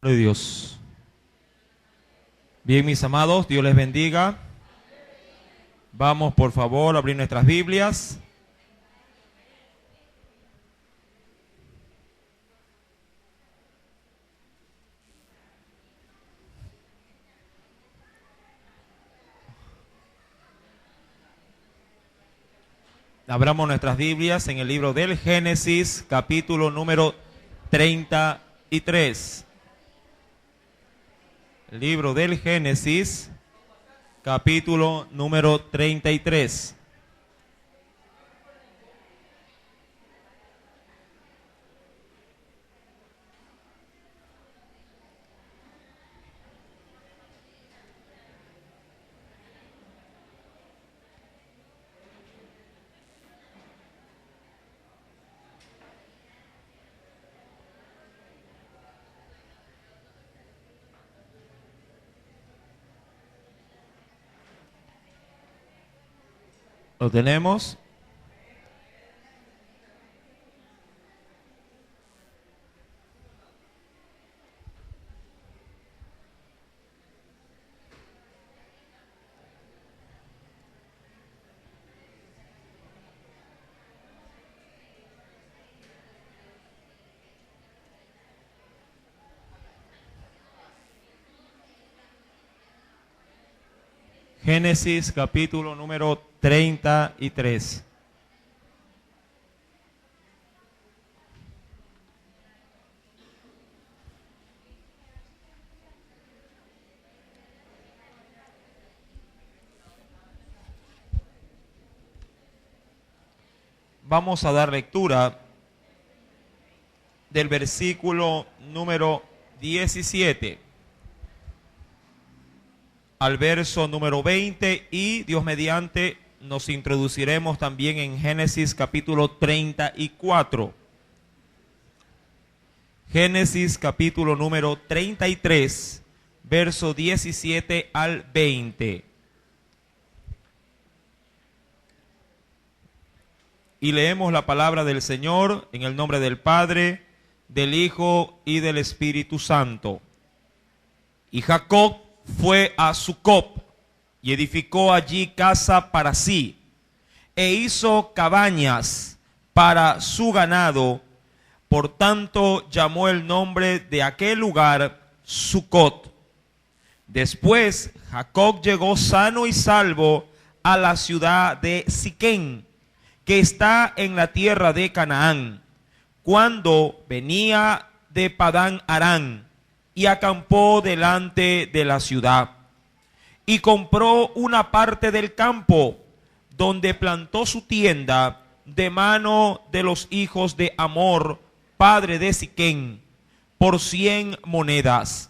De Dios. Bien, mis amados, Dios les bendiga. Vamos, por favor, a abrir nuestras Biblias. Abramos nuestras Biblias en el libro del Génesis, capítulo número 33. Libro del Génesis, capítulo número 33. ¿Lo tenemos? Génesis capítulo número 33. Vamos a dar lectura del versículo número 17 al verso número 20 y Dios mediante nos introduciremos también en Génesis capítulo 34. Génesis capítulo número 33, verso 17 al 20. Y leemos la palabra del Señor en el nombre del Padre, del Hijo y del Espíritu Santo. Y Jacob fue a Sucop y edificó allí casa para sí, e hizo cabañas para su ganado. Por tanto llamó el nombre de aquel lugar Sucot. Después Jacob llegó sano y salvo a la ciudad de Siquem, que está en la tierra de Canaán, cuando venía de Padán Aram, y acampó delante de la ciudad. Y compró una parte del campo, donde plantó su tienda, de mano de los hijos de Hamor, padre de Siquem, por 100 monedas.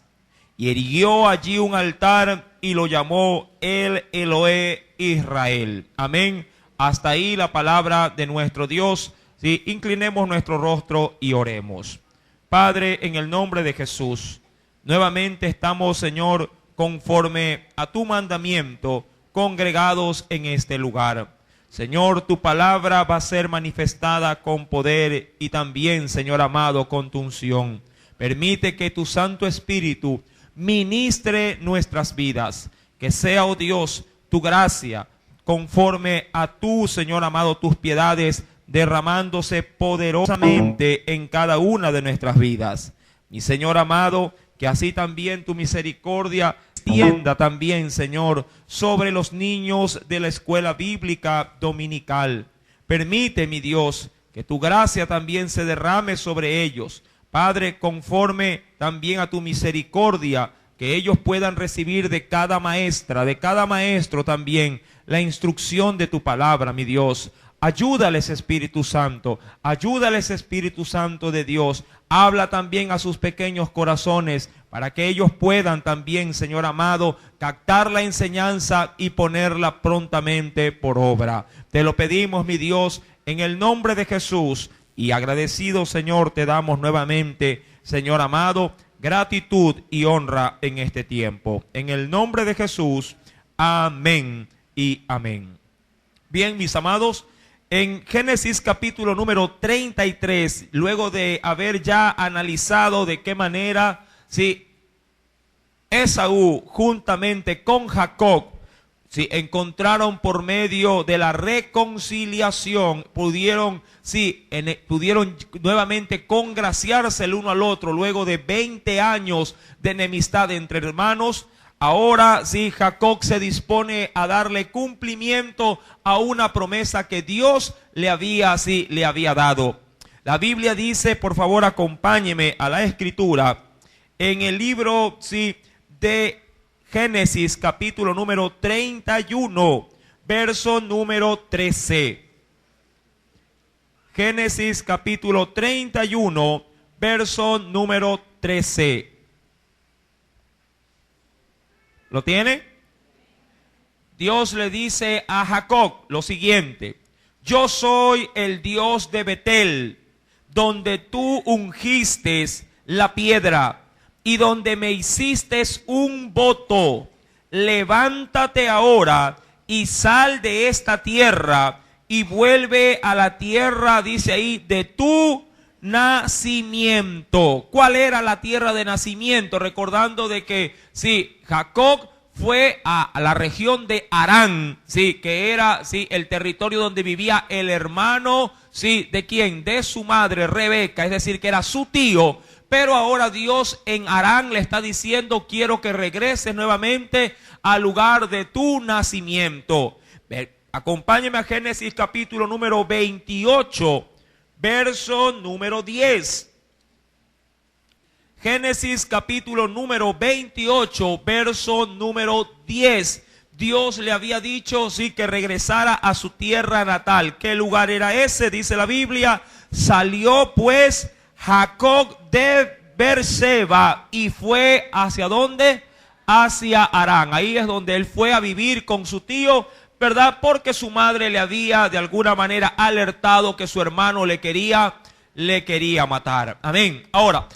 Y erigió allí un altar, y lo llamó el Elohe Israel. Amén. Hasta ahí la palabra de nuestro Dios. Sí, inclinemos nuestro rostro y oremos. Padre, en el nombre de Jesús, nuevamente estamos, Señor, conforme a tu mandamiento, congregados en este lugar. Señor, tu palabra va a ser manifestada con poder y también, Señor amado, con tu unción. Permite que tu Santo Espíritu ministre nuestras vidas. Que sea, oh Dios, tu gracia, conforme a tu, Señor amado, tus piedades, derramándose poderosamente en cada una de nuestras vidas. Mi Señor amado, que así también tu misericordia extienda también, Señor, sobre los niños de la escuela bíblica dominical. Permite, mi Dios, que tu gracia también se derrame sobre ellos. Padre, conforme también a tu misericordia, que ellos puedan recibir de cada maestra, de cada maestro también, la instrucción de tu palabra, mi Dios. Ayúdales, Espíritu Santo, ayúdales, Espíritu Santo de Dios. Habla también a sus pequeños corazones para que ellos puedan también, Señor amado, captar la enseñanza y ponerla prontamente por obra. Te lo pedimos, mi Dios, en el nombre de Jesús, y agradecido, Señor, te damos nuevamente, Señor amado, gratitud y honra en este tiempo. En el nombre de Jesús, amén y amén. Bien, mis amados, en Génesis capítulo número 33, luego de haber ya analizado de qué manera sí, Esaú juntamente con Jacob, sí, encontraron por medio de la reconciliación, pudieron nuevamente congraciarse el uno al otro luego de 20 años de enemistad entre hermanos. Ahora sí, Jacob se dispone a darle cumplimiento a una promesa que Dios le había dado. La Biblia dice, por favor acompáñeme a la escritura, en el libro de Génesis capítulo número 31, verso número 13. Génesis capítulo 31, verso número 13. ¿Lo tiene? Dios le dice a Jacob lo siguiente: yo soy el Dios de Betel, donde tú ungiste la piedra y donde me hiciste un voto. Levántate ahora y sal de esta tierra y vuelve a la tierra, dice ahí, de tu nacimiento. ¿Cuál era la tierra de nacimiento? Recordando de que Jacob fue a la región de Harán, que era el territorio donde vivía el hermano, ¿de quién? De su madre Rebeca, es decir, que era su tío. Pero ahora Dios en Harán le está diciendo: quiero que regreses nuevamente al lugar de tu nacimiento. Acompáñeme a Génesis capítulo número 28, verso número 10. Génesis capítulo número 28, verso número 10. Dios le había dicho que regresara a su tierra natal. ¿Qué lugar era ese? Dice la Biblia: salió pues Jacob de Beerseba y fue ¿hacia dónde? Hacia Harán. Ahí es donde él fue a vivir con su tío, ¿verdad? Porque su madre le había de alguna manera alertado que su hermano le quería matar. Amén. Ahora,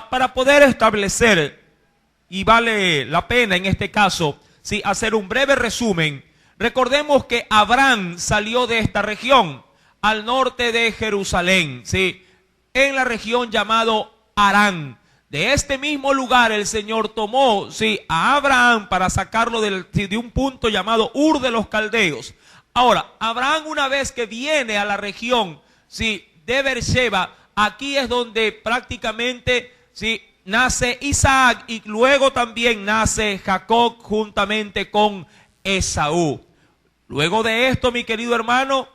para poder establecer, y vale la pena en este caso, hacer un breve resumen, recordemos que Abraham salió de esta región, al norte de Jerusalén, en la región llamado Harán. De este mismo lugar el Señor tomó a Abraham para sacarlo de un punto llamado Ur de los Caldeos. Ahora, Abraham, una vez que viene a la región de Beerseba, aquí es donde prácticamente nace Isaac, y luego también nace Jacob juntamente con Esaú. Luego de esto, mi querido hermano,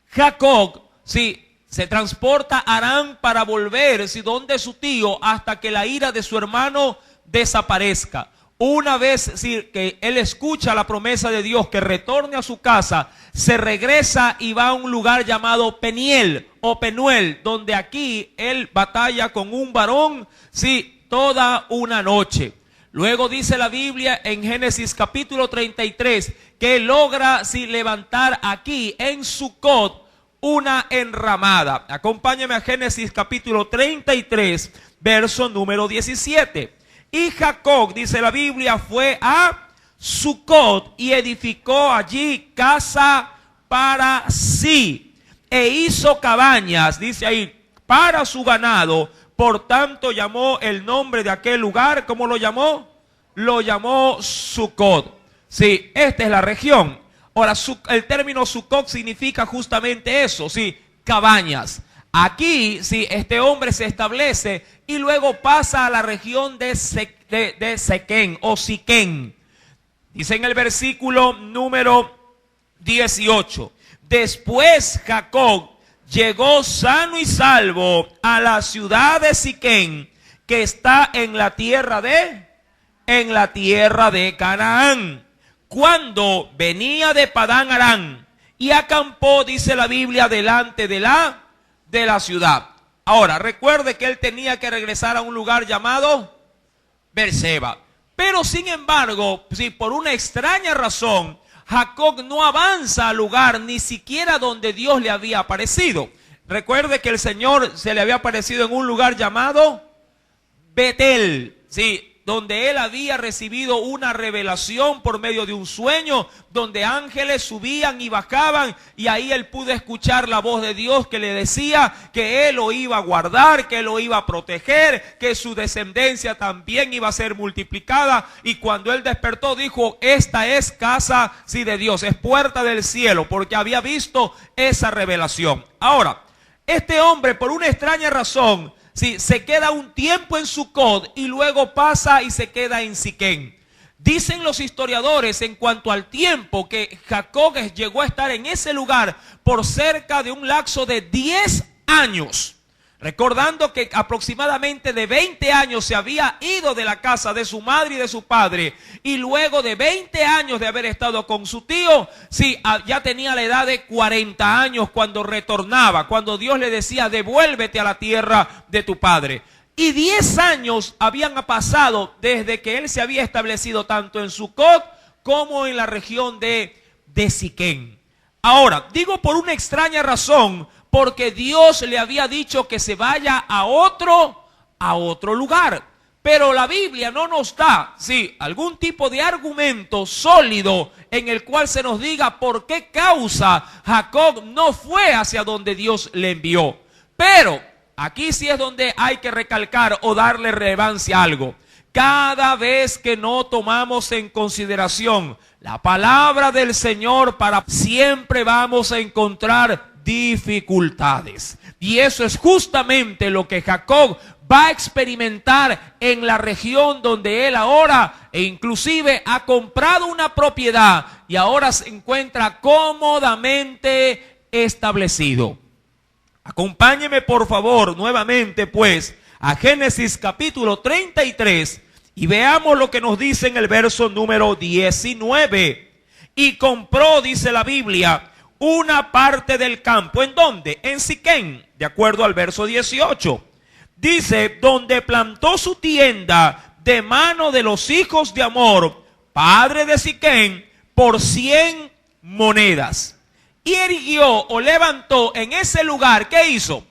Jacob se transporta a Harán para volver donde su tío, hasta que la ira de su hermano desaparezca. Una vez que él escucha la promesa de Dios que retorne a su casa, se regresa y va a un lugar llamado Peniel o Penuel, donde aquí él batalla con un varón toda una noche. Luego dice la Biblia en Génesis capítulo 33 que logra levantar aquí en Sucot una enramada. Acompáñame a Génesis capítulo 33, verso número 17. Y Jacob, dice la Biblia, fue a Sucot y edificó allí casa para sí, e hizo cabañas, dice ahí, para su ganado. Por tanto llamó el nombre de aquel lugar, ¿cómo lo llamó? Lo llamó Sucot. Esta es la región. Ahora, el término Sucot significa justamente eso, cabañas. Aquí, este hombre se establece y luego pasa a la región de Sequén o Siquén. Dice en el versículo número 18: después Jacob llegó sano y salvo a la ciudad de Siquén, que está en la tierra de Canaán, cuando venía de Padán Aram, y acampó, dice la Biblia, delante de la ciudad. Ahora, recuerde que él tenía que regresar a un lugar llamado Beerseba. Pero sin embargo, por una extraña razón, Jacob no avanza al lugar ni siquiera donde Dios le había aparecido. Recuerde que el Señor se le había aparecido en un lugar llamado Betel. donde él había recibido una revelación por medio de un sueño, donde ángeles subían y bajaban, y ahí él pudo escuchar la voz de Dios que le decía que él lo iba a guardar, que él lo iba a proteger, que su descendencia también iba a ser multiplicada. Y cuando él despertó dijo: esta es casa, sí, de Dios, es puerta del cielo, porque había visto esa revelación. Ahora, este hombre, por una extraña razón, sí, se queda un tiempo en Sucot y luego pasa y se queda en Siquem. Dicen los historiadores en cuanto al tiempo que Jacob llegó a estar en ese lugar por cerca de un lapso de 10 años. Recordando que aproximadamente de 20 años se había ido de la casa de su madre y de su padre, y luego de 20 años de haber estado con su tío, sí, ya tenía la edad de 40 años cuando retornaba, cuando Dios le decía: devuélvete a la tierra de tu padre. Y 10 años habían pasado desde que él se había establecido tanto en Sucot como en la región de Siquem. Ahora, digo por una extraña razón, porque Dios le había dicho que se vaya a otro lugar. Pero la Biblia no nos da, sí, algún tipo de argumento sólido en el cual se nos diga por qué causa Jacob no fue hacia donde Dios le envió. Pero aquí sí es donde hay que recalcar o darle relevancia a algo. Cada vez que no tomamos en consideración la palabra del Señor, siempre vamos a encontrar dificultades. Y eso es justamente lo que Jacob va a experimentar en la región donde él ahora, e inclusive ha comprado una propiedad y ahora se encuentra cómodamente establecido. Acompáñeme por favor nuevamente pues a Génesis capítulo 33 y veamos lo que nos dice en el verso número 19. Y compró, dice la Biblia, una parte del campo. ¿En dónde? En Siquem, de acuerdo al verso 18. Dice: donde plantó su tienda de mano de los hijos de Hamor, padre de Siquem, por 100 monedas. Y erigió o levantó en ese lugar, ¿qué hizo?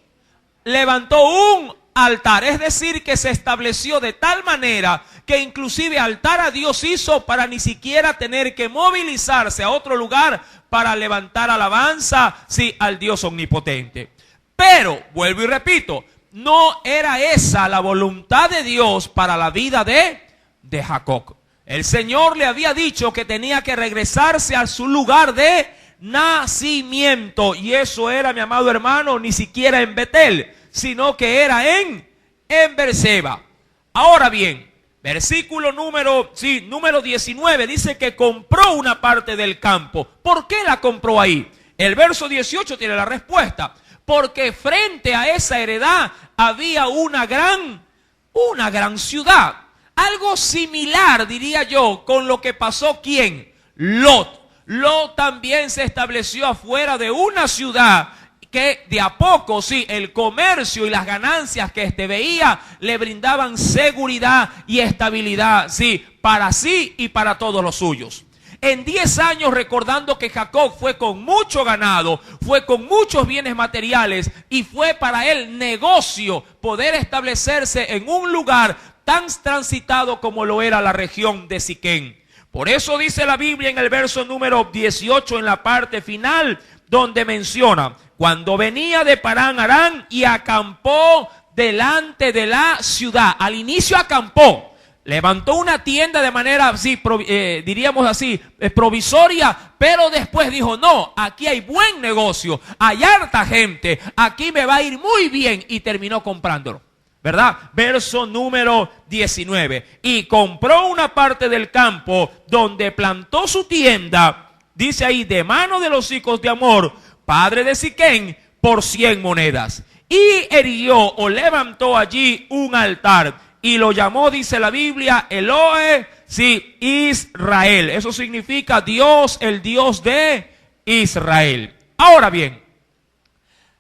Levantó un altar, es decir, que se estableció de tal manera que inclusive altar a Dios hizo para ni siquiera tener que movilizarse a otro lugar para levantar alabanza, sí, al Dios omnipotente. Pero, vuelvo y repito, no era esa la voluntad de Dios para la vida de Jacob. El Señor le había dicho que tenía que regresarse a su lugar de nacimiento, y eso era, mi amado hermano, ni siquiera en Betel, sino que era en Beerseba. Ahora bien, versículo número 19 dice que compró una parte del campo. ¿Por qué la compró ahí? El verso 18 tiene la respuesta. Porque frente a esa heredad había una gran ciudad. Algo similar, diría yo, con lo que pasó ¿quién? Lot. Lot también se estableció afuera de una ciudad que de a poco, sí, el comercio y las ganancias que veía le brindaban seguridad y estabilidad, sí, para sí y para todos los suyos. En 10 años, recordando que Jacob fue con mucho ganado, fue con muchos bienes materiales y fue para él negocio poder establecerse en un lugar tan transitado como lo era la región de Siquem. Por eso dice la Biblia en el verso número 18, en la parte final, donde menciona: cuando venía de Parán Aram y acampó delante de la ciudad. Al inicio acampó, levantó una tienda de manera así, diríamos así, provisoria, pero después dijo: no, aquí hay buen negocio, hay harta gente, aquí me va a ir muy bien, y terminó comprándolo, ¿verdad? Verso número 19. Y compró una parte del campo donde plantó su tienda, dice ahí, de mano de los hijos de Hamor, padre de Siquem, por 100 monedas. Y erigió o levantó allí un altar y lo llamó, dice la Biblia, Elohe, sí, Israel. Eso significa Dios, el Dios de Israel. Ahora bien,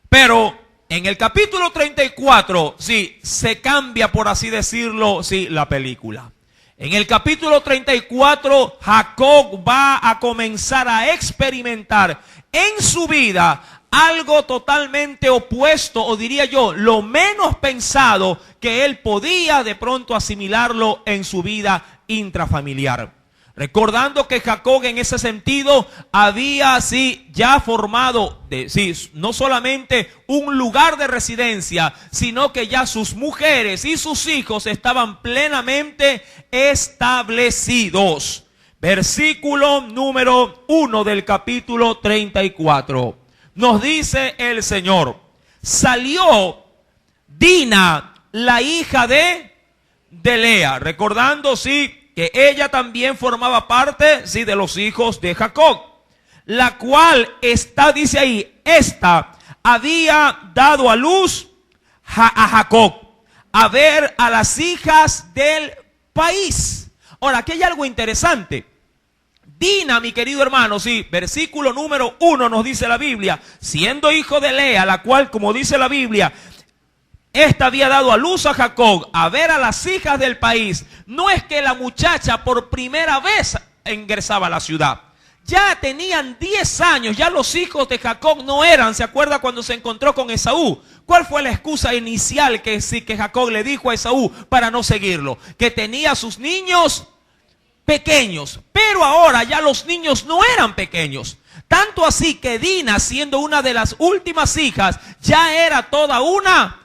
pero en el capítulo 34, sí, se cambia, por así decirlo, sí, la película. En el capítulo 34, Jacob va a comenzar a experimentar en su vida algo totalmente opuesto, o diría yo, lo menos pensado que él podía de pronto asimilarlo en su vida intrafamiliar. Recordando que Jacob en ese sentido había ya formado no solamente un lugar de residencia, sino que ya sus mujeres y sus hijos estaban plenamente establecidos. Versículo número 1 del capítulo 34. Nos dice el Señor: salió Dina, la hija de Lea, recordando que ella también formaba parte de los hijos de Jacob, la cual dice ahí, había dado a luz a Jacob, a ver a las hijas del país. Ahora, aquí hay algo interesante. Dina, mi querido hermano, versículo número 1 nos dice la Biblia, siendo hijo de Lea, la cual, como dice la Biblia, esta había dado a luz a Jacob, a ver a las hijas del país. No es que la muchacha por primera vez ingresaba a la ciudad. Ya tenían 10 años, ya los hijos de Jacob no eran. ¿Se acuerda cuando se encontró con Esaú? ¿Cuál fue la excusa inicial que Jacob le dijo a Esaú para no seguirlo? Que tenía sus niños pequeños. Pero ahora ya los niños no eran pequeños. Tanto así que Dina, siendo una de las últimas hijas, ya era toda una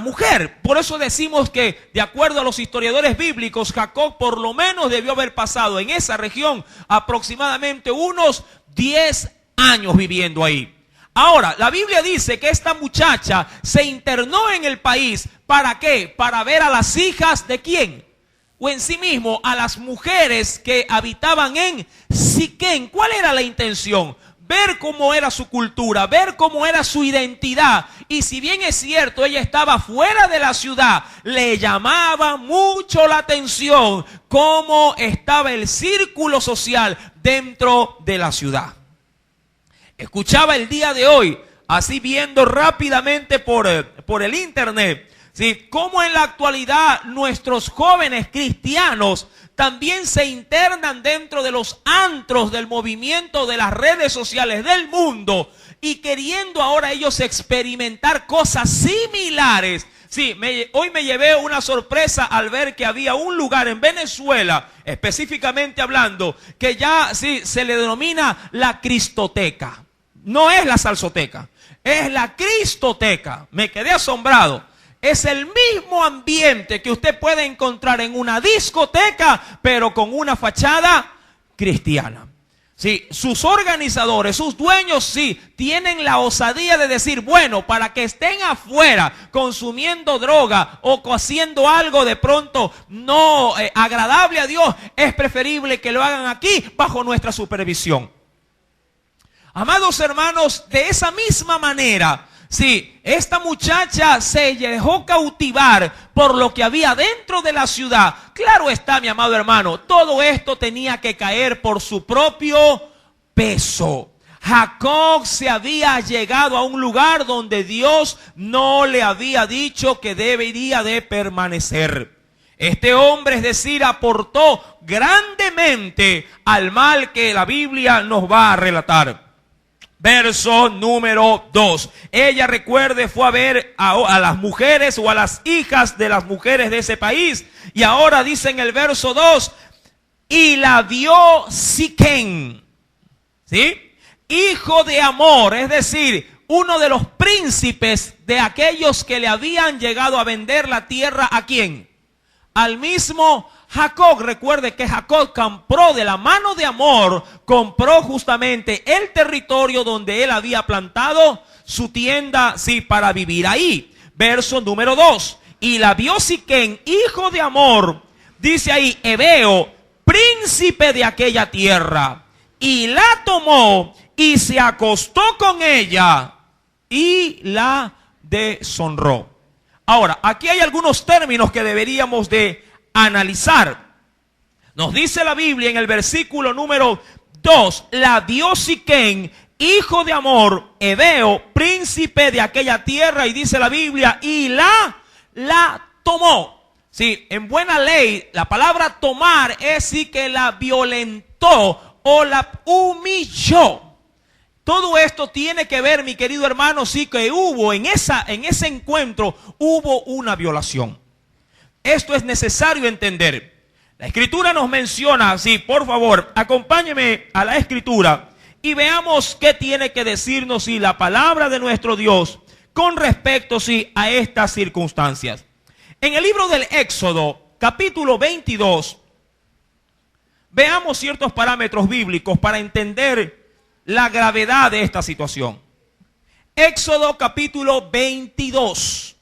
mujer. Por eso decimos que, de acuerdo a los historiadores bíblicos, Jacob por lo menos debió haber pasado en esa región aproximadamente unos 10 años viviendo ahí. Ahora, la Biblia dice que esta muchacha se internó en el país. ¿Para qué? Para ver a las hijas de ¿quién? O en sí mismo a las mujeres que habitaban en Siquén. ¿Cuál era la intención? Ver cómo era su cultura, ver cómo era su identidad. Y si bien es cierto, ella estaba fuera de la ciudad, le llamaba mucho la atención cómo estaba el círculo social dentro de la ciudad. Escuchaba el día de hoy, así viendo rápidamente por el internet, cómo en la actualidad nuestros jóvenes cristianos también se internan dentro de los antros del movimiento de las redes sociales del mundo y queriendo ahora ellos experimentar cosas similares. Hoy me llevé una sorpresa al ver que había un lugar en Venezuela, específicamente hablando, que ya se le denomina la Cristoteca. No es la salsoteca, es la Cristoteca. Me quedé asombrado. Es el mismo ambiente que usted puede encontrar en una discoteca, pero con una fachada cristiana. Sus organizadores, sus dueños, tienen la osadía de decir, bueno, para que estén afuera consumiendo droga o haciendo algo de pronto no agradable a Dios, es preferible que lo hagan aquí bajo nuestra supervisión. Amados hermanos, de esa misma manera, esta muchacha se dejó cautivar por lo que había dentro de la ciudad. Claro está, mi amado hermano, todo esto tenía que caer por su propio peso. Jacob se había llegado a un lugar donde Dios no le había dicho que debería de permanecer. Este hombre, es decir, aportó grandemente al mal que la Biblia nos va a relatar. Verso número 2. Ella, recuerde, fue a ver a las mujeres o a las hijas de las mujeres de ese país. Y ahora dice en el verso 2, y la vio Siquén, hijo de Amor, es decir, uno de los príncipes de aquellos que le habían llegado a vender la tierra. ¿A quién? Al mismo Jacob. Recuerde que Jacob compró de la mano de Amor, compró justamente el territorio donde él había plantado su tienda, para vivir ahí. Verso número 2. Y la vio Siquén, hijo de Amor, dice ahí, heveo, príncipe de aquella tierra, y la tomó y se acostó con ella y la deshonró. Ahora, aquí hay algunos términos que deberíamos de analizar. Nos dice la Biblia en el versículo número 2, la vio Siquén, hijo de Amor, heveo, príncipe de aquella tierra, y dice la Biblia, y la tomó. En buena ley, la palabra tomar es que la violentó o la humilló. todo esto tiene que ver, mi querido hermano, sí que hubo en ese encuentro, hubo una violación. Esto es necesario entender. La Escritura nos menciona, sí, por favor, acompáñeme a la Escritura y veamos qué tiene que decirnos, sí, la palabra de nuestro Dios con respecto, sí, a estas circunstancias. En el libro del Éxodo, capítulo 22, veamos ciertos parámetros bíblicos para entender la gravedad de esta situación. Éxodo capítulo 22.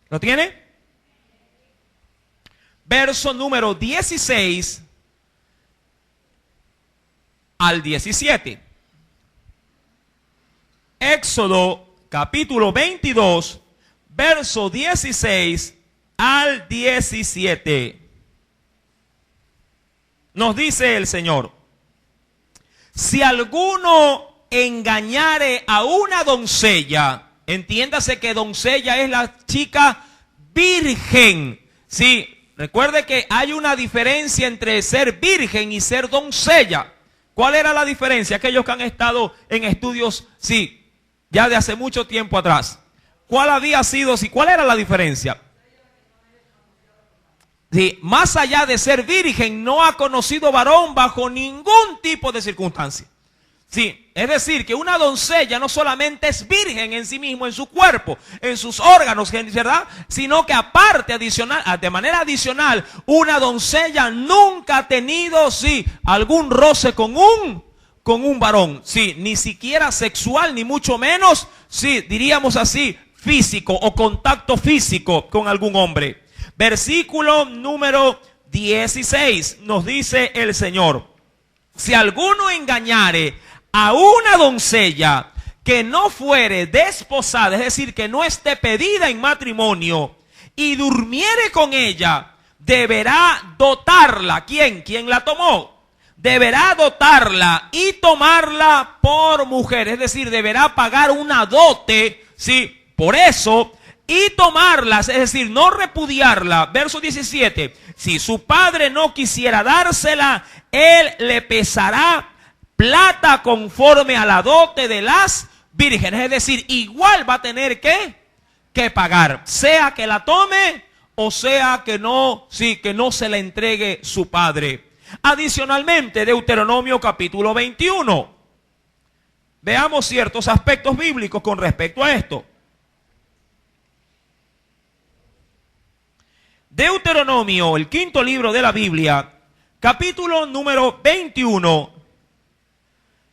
¿Lo tiene? Verso número 16 al 17. Éxodo capítulo 22, verso 16 al 17. Nos dice el Señor: si alguno engañare a una doncella, entiéndase que doncella es la chica virgen. Sí, recuerde que hay una diferencia entre ser virgen y ser doncella. ¿Cuál era la diferencia? Aquellos que han estado en estudios, sí, ya de hace mucho tiempo atrás. ¿Cuál había sido? Sí, ¿cuál era la diferencia? Sí, más allá de ser virgen, no ha conocido varón bajo ningún tipo de circunstancia. Sí, es decir, que una doncella no solamente es virgen en sí mismo, en su cuerpo, en sus órganos, ¿verdad? Sino que aparte, de manera adicional, una doncella nunca ha tenido, sí, algún roce con un varón. Sí, ni siquiera sexual, ni mucho menos, sí, diríamos así, físico o contacto físico con algún hombre. Versículo número 16 nos dice el Señor: si alguno engañare a una doncella que no fuere desposada, es decir, que no esté pedida en matrimonio, y durmiere con ella, deberá dotarla. ¿Quién? ¿Quién la tomó? Deberá dotarla y tomarla por mujer, es decir, deberá pagar una dote, sí, por eso, y tomarlas, es decir, no repudiarla. Verso 17, si su padre no quisiera dársela, él le pesará plata conforme a la dote de las vírgenes, es decir, igual va a tener que pagar, sea que la tome o sea que no, sí, que no se la entregue su padre. Adicionalmente, Deuteronomio capítulo 21. Veamos ciertos aspectos bíblicos con respecto a esto. Deuteronomio, el quinto libro de la Biblia, capítulo número 21.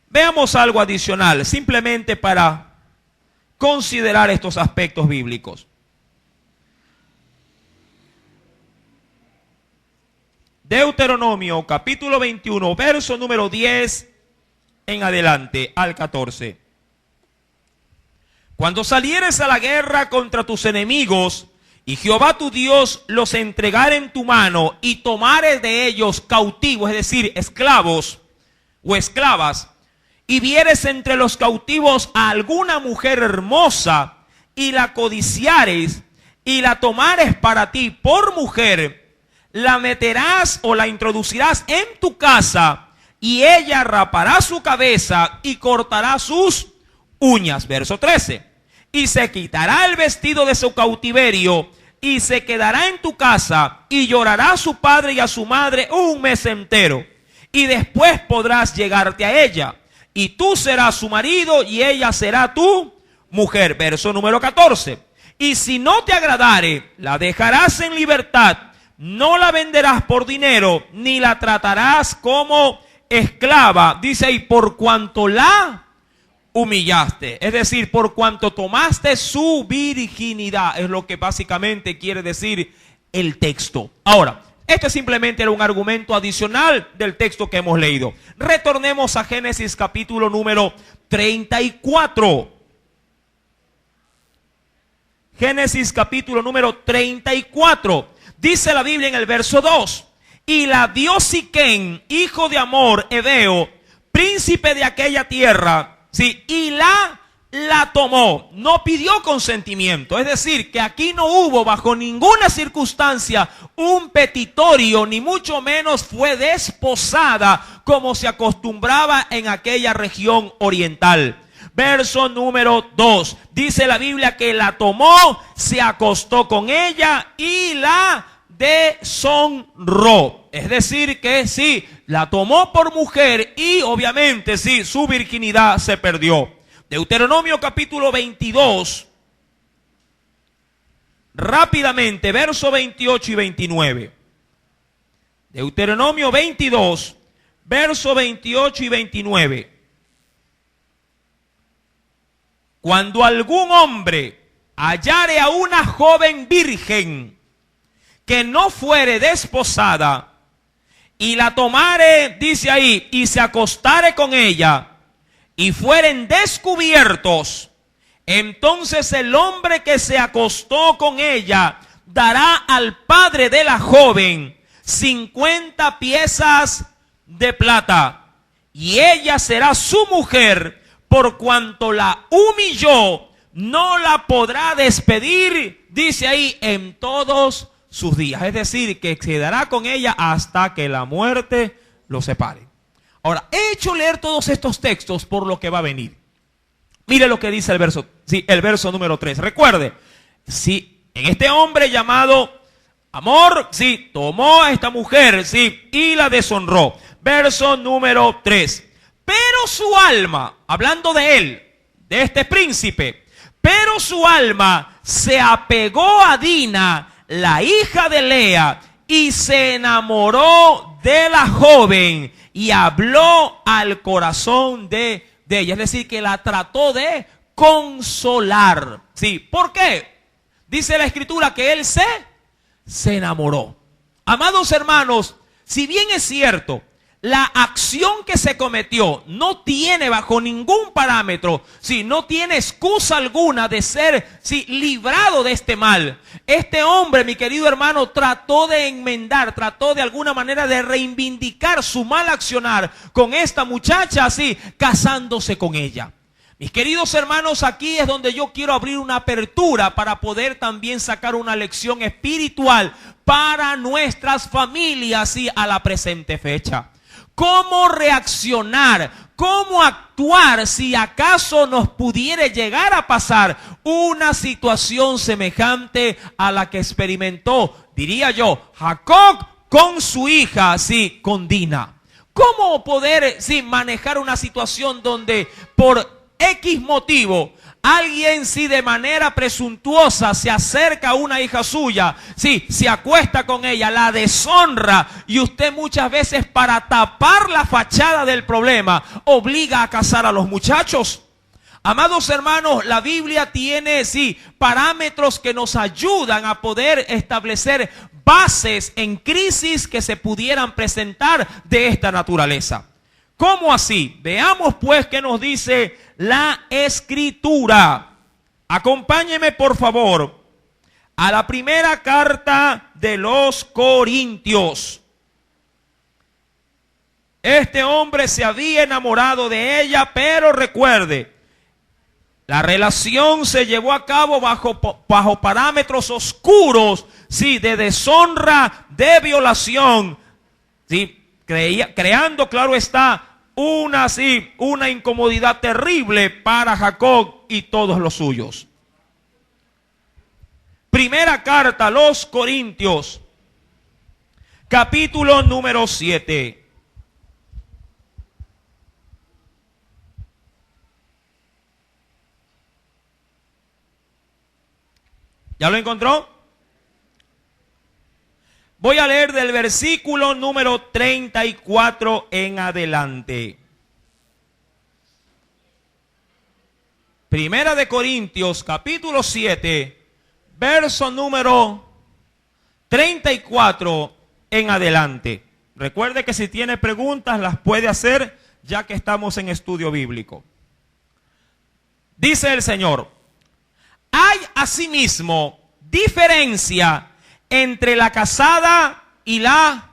Veamos algo adicional, simplemente para considerar estos aspectos bíblicos. Deuteronomio, capítulo 21, verso número 10 en adelante, al 14. Cuando salieres a la guerra contra tus enemigos, y Jehová tu Dios los entregare en tu mano, y tomares de ellos cautivos, es decir, esclavos o esclavas, y vieres entre los cautivos a alguna mujer hermosa, y la codiciares, y la tomares para ti por mujer, la meterás o la introducirás en tu casa, y ella rapará su cabeza y cortará sus uñas. Verso 13. Y se quitará el vestido de su cautiverio, y se quedará en tu casa, y llorará a su padre y a su madre un mes entero. Y después podrás llegarte a ella, y tú serás su marido y ella será tu mujer. Verso número 14. Y si no te agradare, la dejarás en libertad, no la venderás por dinero, ni la tratarás como esclava. Dice ahí, por cuanto la humillaste, es decir, por cuanto tomaste su virginidad, es lo que básicamente quiere decir el texto. Ahora, este simplemente era un argumento adicional del texto que hemos leído. Retornemos a Génesis capítulo número 34. Génesis capítulo número 34. Dice la Biblia en el verso 2. Y la dio Siquén, hijo de Hamor, heveo, príncipe de aquella tierra, sí, y la la tomó, no pidió consentimiento. Es decir, que aquí no hubo bajo ninguna circunstancia un petitorio, ni mucho menos fue desposada como se acostumbraba en aquella región oriental. Verso número 2. Dice la Biblia que la tomó, se acostó con ella y la deshonró. Es decir que sí, la tomó por mujer y obviamente sí, su virginidad se perdió. Deuteronomio capítulo 22. Rápidamente, verso 28 y 29. Deuteronomio 22, verso 28 y 29. Cuando algún hombre hallare a una joven virgen que no fuere desposada y la tomare, dice ahí, y se acostare con ella y fueren descubiertos, entonces el hombre que se acostó con ella dará al padre de la joven 50 piezas de plata y ella será su mujer. Por cuanto la humilló, no la podrá despedir, dice ahí, en todos sus días. Es decir, que quedará con ella hasta que la muerte lo separe. Ahora, he hecho leer todos estos textos por lo que va a venir. Mire lo que dice el verso, sí, el verso número 3. Recuerde, sí, en este hombre llamado Amor, sí, tomó a esta mujer, sí, y la deshonró. Verso número 3. Pero su alma, hablando de él, de este príncipe, pero su alma se apegó a Dina, la hija de Lea, y se enamoró de la joven y habló al corazón de ella. Es decir, que la trató de consolar. Sí, ¿por qué? Dice la escritura que él se enamoró. Amados hermanos, si bien es cierto, la acción que se cometió no tiene bajo ningún parámetro, sí, no tiene excusa alguna de ser, sí, librado de este mal. Este hombre, mi querido hermano, trató de enmendar, trató de alguna manera de reivindicar su mal accionar con esta muchacha, sí, casándose con ella. Mis queridos hermanos, aquí es donde yo quiero abrir una apertura para poder también sacar una lección espiritual para nuestras familias y a la presente fecha. ¿Cómo reaccionar? ¿Cómo actuar si acaso nos pudiera llegar a pasar una situación semejante a la que experimentó, diría yo, Jacob con su hija, sí, con Dina? ¿Cómo poder, sí, manejar una situación donde por X motivo alguien, si de manera presuntuosa se acerca a una hija suya, sí, se acuesta con ella, la deshonra, y usted muchas veces para tapar la fachada del problema obliga a casar a los muchachos? Amados hermanos, la Biblia tiene, sí, parámetros que nos ayudan a poder establecer bases en crisis que se pudieran presentar de esta naturaleza. ¿Cómo así? Veamos pues qué nos dice la Escritura. Acompáñeme por favor a la primera carta de los Corintios. Este hombre se había enamorado de ella, pero recuerde, la relación se llevó a cabo bajo parámetros oscuros, sí, de deshonra, de violación, sí, creando, claro está, una incomodidad terrible para Jacob y todos los suyos. Primera carta a los Corintios, capítulo número 7. ¿Ya lo encontró? Voy a leer del versículo número 34 en adelante. Primera de Corintios, capítulo 7, verso número 34 en adelante. Recuerde que si tiene preguntas las puede hacer ya que estamos en estudio bíblico. Dice el Señor: hay asimismo diferencia entre la casada y la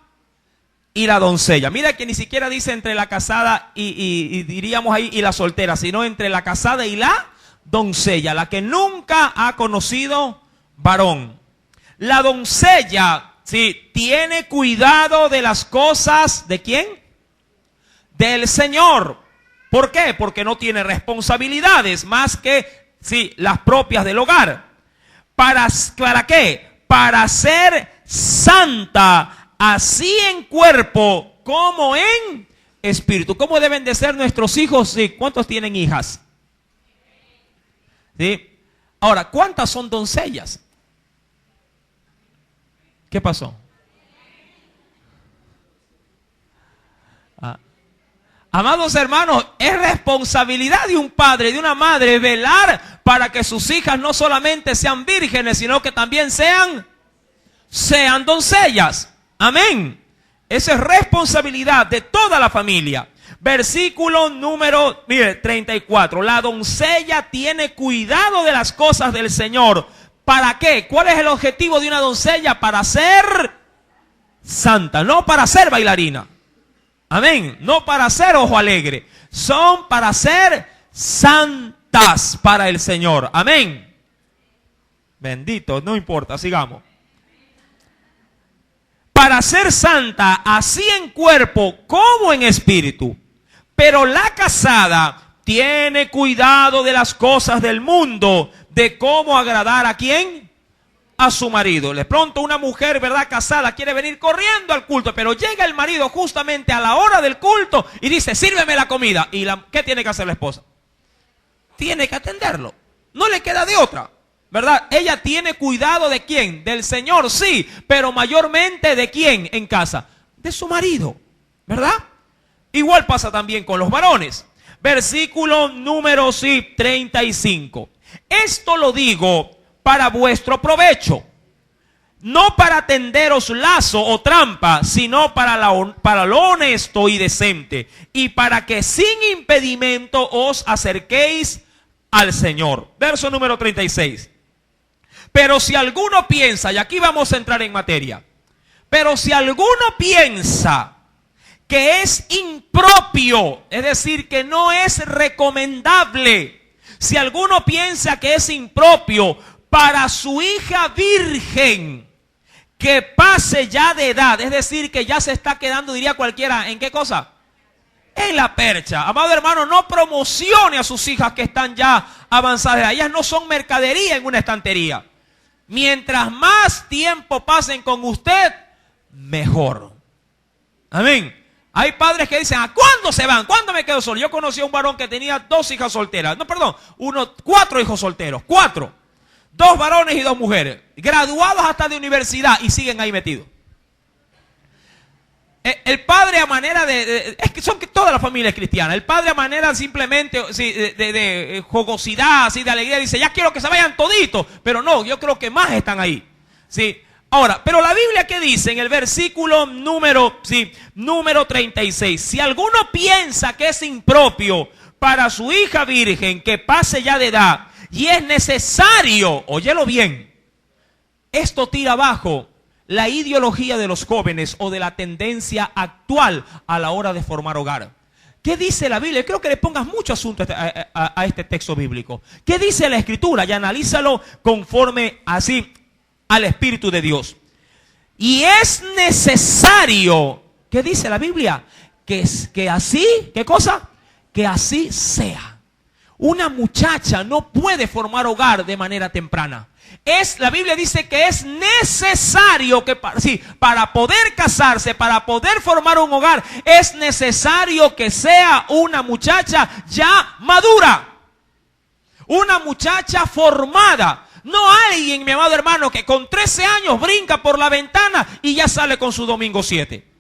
doncella. Mira que ni siquiera dice entre la casada y diríamos ahí y la soltera, sino entre la casada y la doncella, la que nunca ha conocido varón. La doncella, sí, tiene cuidado de las cosas, ¿de quién? Del Señor. ¿Por qué? Porque no tiene responsabilidades más que, sí, las propias del hogar. ¿Para qué? Para ser santa, así en cuerpo como en espíritu. ¿Cómo deben de ser nuestros hijos? Sí. ¿Cuántos tienen hijas? ¿Sí? Ahora, ¿cuántas son doncellas? ¿Qué pasó? Amados hermanos, es responsabilidad de un padre, de una madre, velar para que sus hijas no solamente sean vírgenes, sino que también sean doncellas. Amén. Esa es responsabilidad de toda la familia. Versículo número 34. La doncella tiene cuidado de las cosas del Señor. ¿Para qué? ¿Cuál es el objetivo de una doncella? Para ser santa, no para ser bailarina. Amén. No para ser ojo alegre. Son para ser santas para el Señor. Amén. Bendito, no importa, sigamos. Para ser santa, así en cuerpo como en espíritu. Pero la casada tiene cuidado de las cosas del mundo, de cómo agradar a ¿quién? A su marido. De pronto una mujer, ¿verdad?, casada, quiere venir corriendo al culto, pero llega el marido justamente a la hora del culto y dice, sírveme la comida. ¿Y qué tiene que hacer la esposa? Tiene que atenderlo. No le queda de otra, ¿verdad? Ella tiene cuidado ¿de quién? Del Señor, sí, pero mayormente ¿de quién en casa? De su marido, ¿verdad? Igual pasa también con los varones. Versículo número 35. Esto lo digo para vuestro provecho, no para tenderos lazo o trampa, sino para lo honesto y decente, y para que sin impedimento os acerquéis al Señor. Verso número 36. Pero si alguno piensa, y aquí vamos a entrar en materia, pero si alguno piensa que es impropio, es decir, que no es recomendable, si alguno piensa que es impropio para su hija virgen, que pase ya de edad, es decir, que ya se está quedando, diría cualquiera, ¿en qué cosa? En la percha. Amado hermano, no promocione a sus hijas que están ya avanzadas. Ellas no son mercadería en una estantería. Mientras más tiempo pasen con usted, mejor. Amén. Hay padres que dicen, ¿a cuándo se van? ¿Cuándo me quedo solo? Yo conocí a un varón que tenía 2 hijas solteras. No, perdón, 4 hijos solteros. 4. 2 varones y 2 mujeres. Graduados hasta de universidad y siguen ahí metidos. El padre a manera es que son todas las familias cristianas. El padre a manera simplemente sí, de jocosidad, así de alegría, dice, ya quiero que se vayan toditos. Pero no, yo creo que más están ahí. Sí. Ahora, pero la Biblia, ¿qué dice? En el versículo número 36. Si alguno piensa que es impropio para su hija virgen que pase ya de edad y es necesario, óyelo bien, esto tira abajo la ideología de los jóvenes o de la tendencia actual a la hora de formar hogar. ¿Qué dice la Biblia? Creo que le pongas mucho asunto a este texto bíblico. ¿Qué dice la Escritura? Y analízalo conforme así al Espíritu de Dios. Y es necesario, ¿qué dice la Biblia? Que así, ¿qué cosa? Que así sea. Una muchacha no puede formar hogar de manera temprana. La Biblia dice que es necesario que para poder casarse, para poder formar un hogar, es necesario que sea una muchacha ya madura. Una muchacha formada. No alguien, mi amado hermano, que con 13 años brinca por la ventana y ya sale con su domingo 7.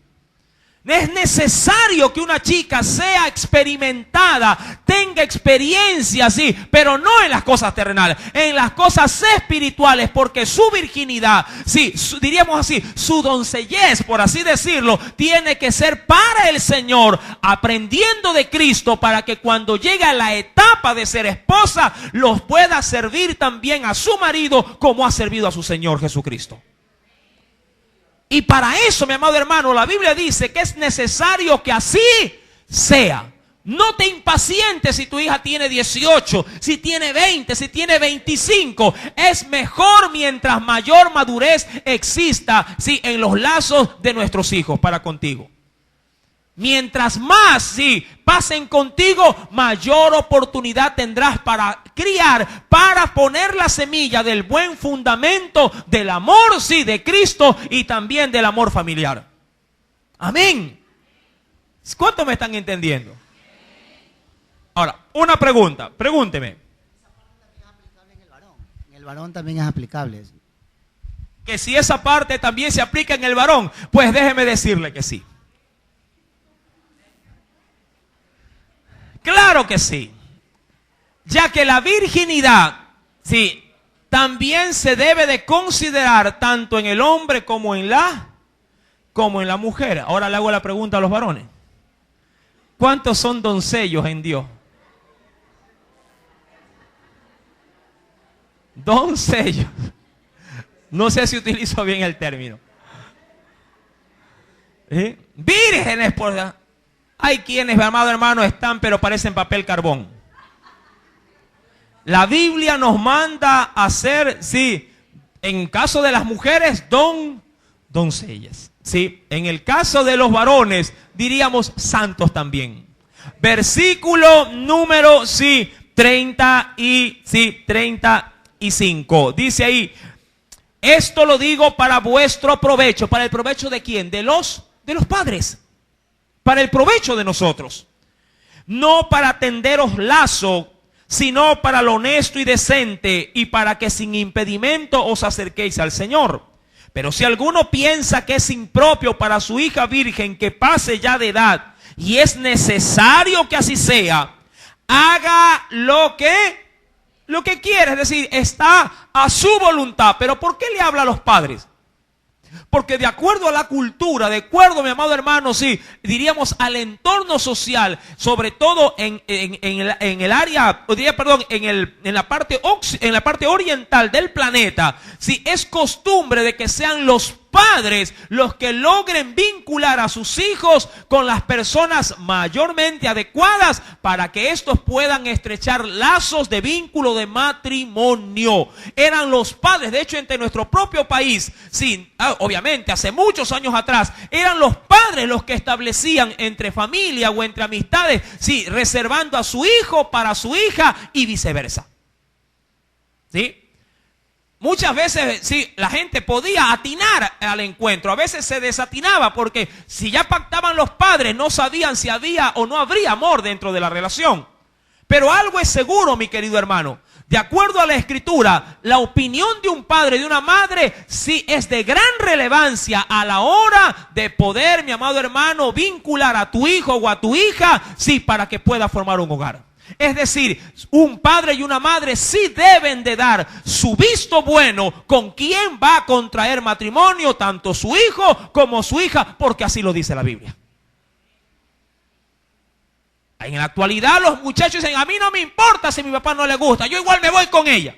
Es necesario que una chica sea experimentada, tenga experiencia, sí, pero no en las cosas terrenales, en las cosas espirituales, porque su virginidad, sí, diríamos así, su doncellez, por así decirlo, tiene que ser para el Señor, aprendiendo de Cristo, para que cuando llegue a la etapa de ser esposa, los pueda servir también a su marido como ha servido a su Señor Jesucristo. Y para eso, mi amado hermano, la Biblia dice que es necesario que así sea. No te impacientes si tu hija tiene 18, si tiene 20, si tiene 25. Es mejor mientras mayor madurez exista, sí, en los lazos de nuestros hijos para contigo. Mientras más, sí, pasen contigo, mayor oportunidad tendrás para criar, para poner la semilla del buen fundamento del amor, sí, de Cristo y también del amor familiar. Amén. ¿Cuántos me están entendiendo? Ahora, una pregunta, pregúnteme. Esa parte también es aplicable en el varón. En el varón también es aplicable. Que si esa parte también se aplica en el varón, pues déjeme decirle que sí. Claro que sí. Ya que la virginidad, sí, también se debe de considerar tanto en el hombre como en la mujer. Ahora le hago la pregunta a los varones. ¿Cuántos son doncellos en Dios? Doncellos. No sé si utilizo bien el término. Vírgenes, hay quienes, amado hermano, están pero parecen papel carbón. La Biblia nos manda a ser, sí, en caso de las mujeres, doncellas. Sí, en el caso de los varones, diríamos santos también. Versículo número, sí, 35. Dice ahí, esto lo digo para vuestro provecho. ¿Para el provecho de quién? De los padres. Para el provecho de nosotros. No para tenderos lazo, sino para lo honesto y decente, y para que sin impedimento os acerquéis al Señor. Pero si alguno piensa que es impropio para su hija virgen que pase ya de edad, y es necesario que así sea, haga lo que quiere, es decir, está a su voluntad. Pero ¿por qué le habla a los padres? Porque de acuerdo a la cultura, de acuerdo, mi amado hermano, sí, diríamos al entorno social, sobre todo en el área, en la parte oriental del planeta, sí, es costumbre de que sean los padres los que logren vincular a sus hijos con las personas mayormente adecuadas para que estos puedan estrechar lazos de vínculo de matrimonio. Eran los padres, de hecho, entre nuestro propio país, sí, obviamente hace muchos años atrás, eran los padres los que establecían entre familia o entre amistades, sí, reservando a su hijo para su hija y viceversa. ¿Sí? Muchas veces, sí, la gente podía atinar al encuentro, a veces se desatinaba porque si ya pactaban los padres no sabían si había o no habría amor dentro de la relación. Pero algo es seguro, mi querido hermano, de acuerdo a la Escritura, la opinión de un padre y de una madre sí es de gran relevancia a la hora de poder, mi amado hermano, vincular a tu hijo o a tu hija, sí, para que pueda formar un hogar. Es decir, un padre y una madre sí deben de dar su visto bueno con quien va a contraer matrimonio, tanto su hijo como su hija, porque así lo dice la Biblia. En la actualidad los muchachos dicen, a mí no me importa si a mi papá no le gusta, yo igual me voy con ella.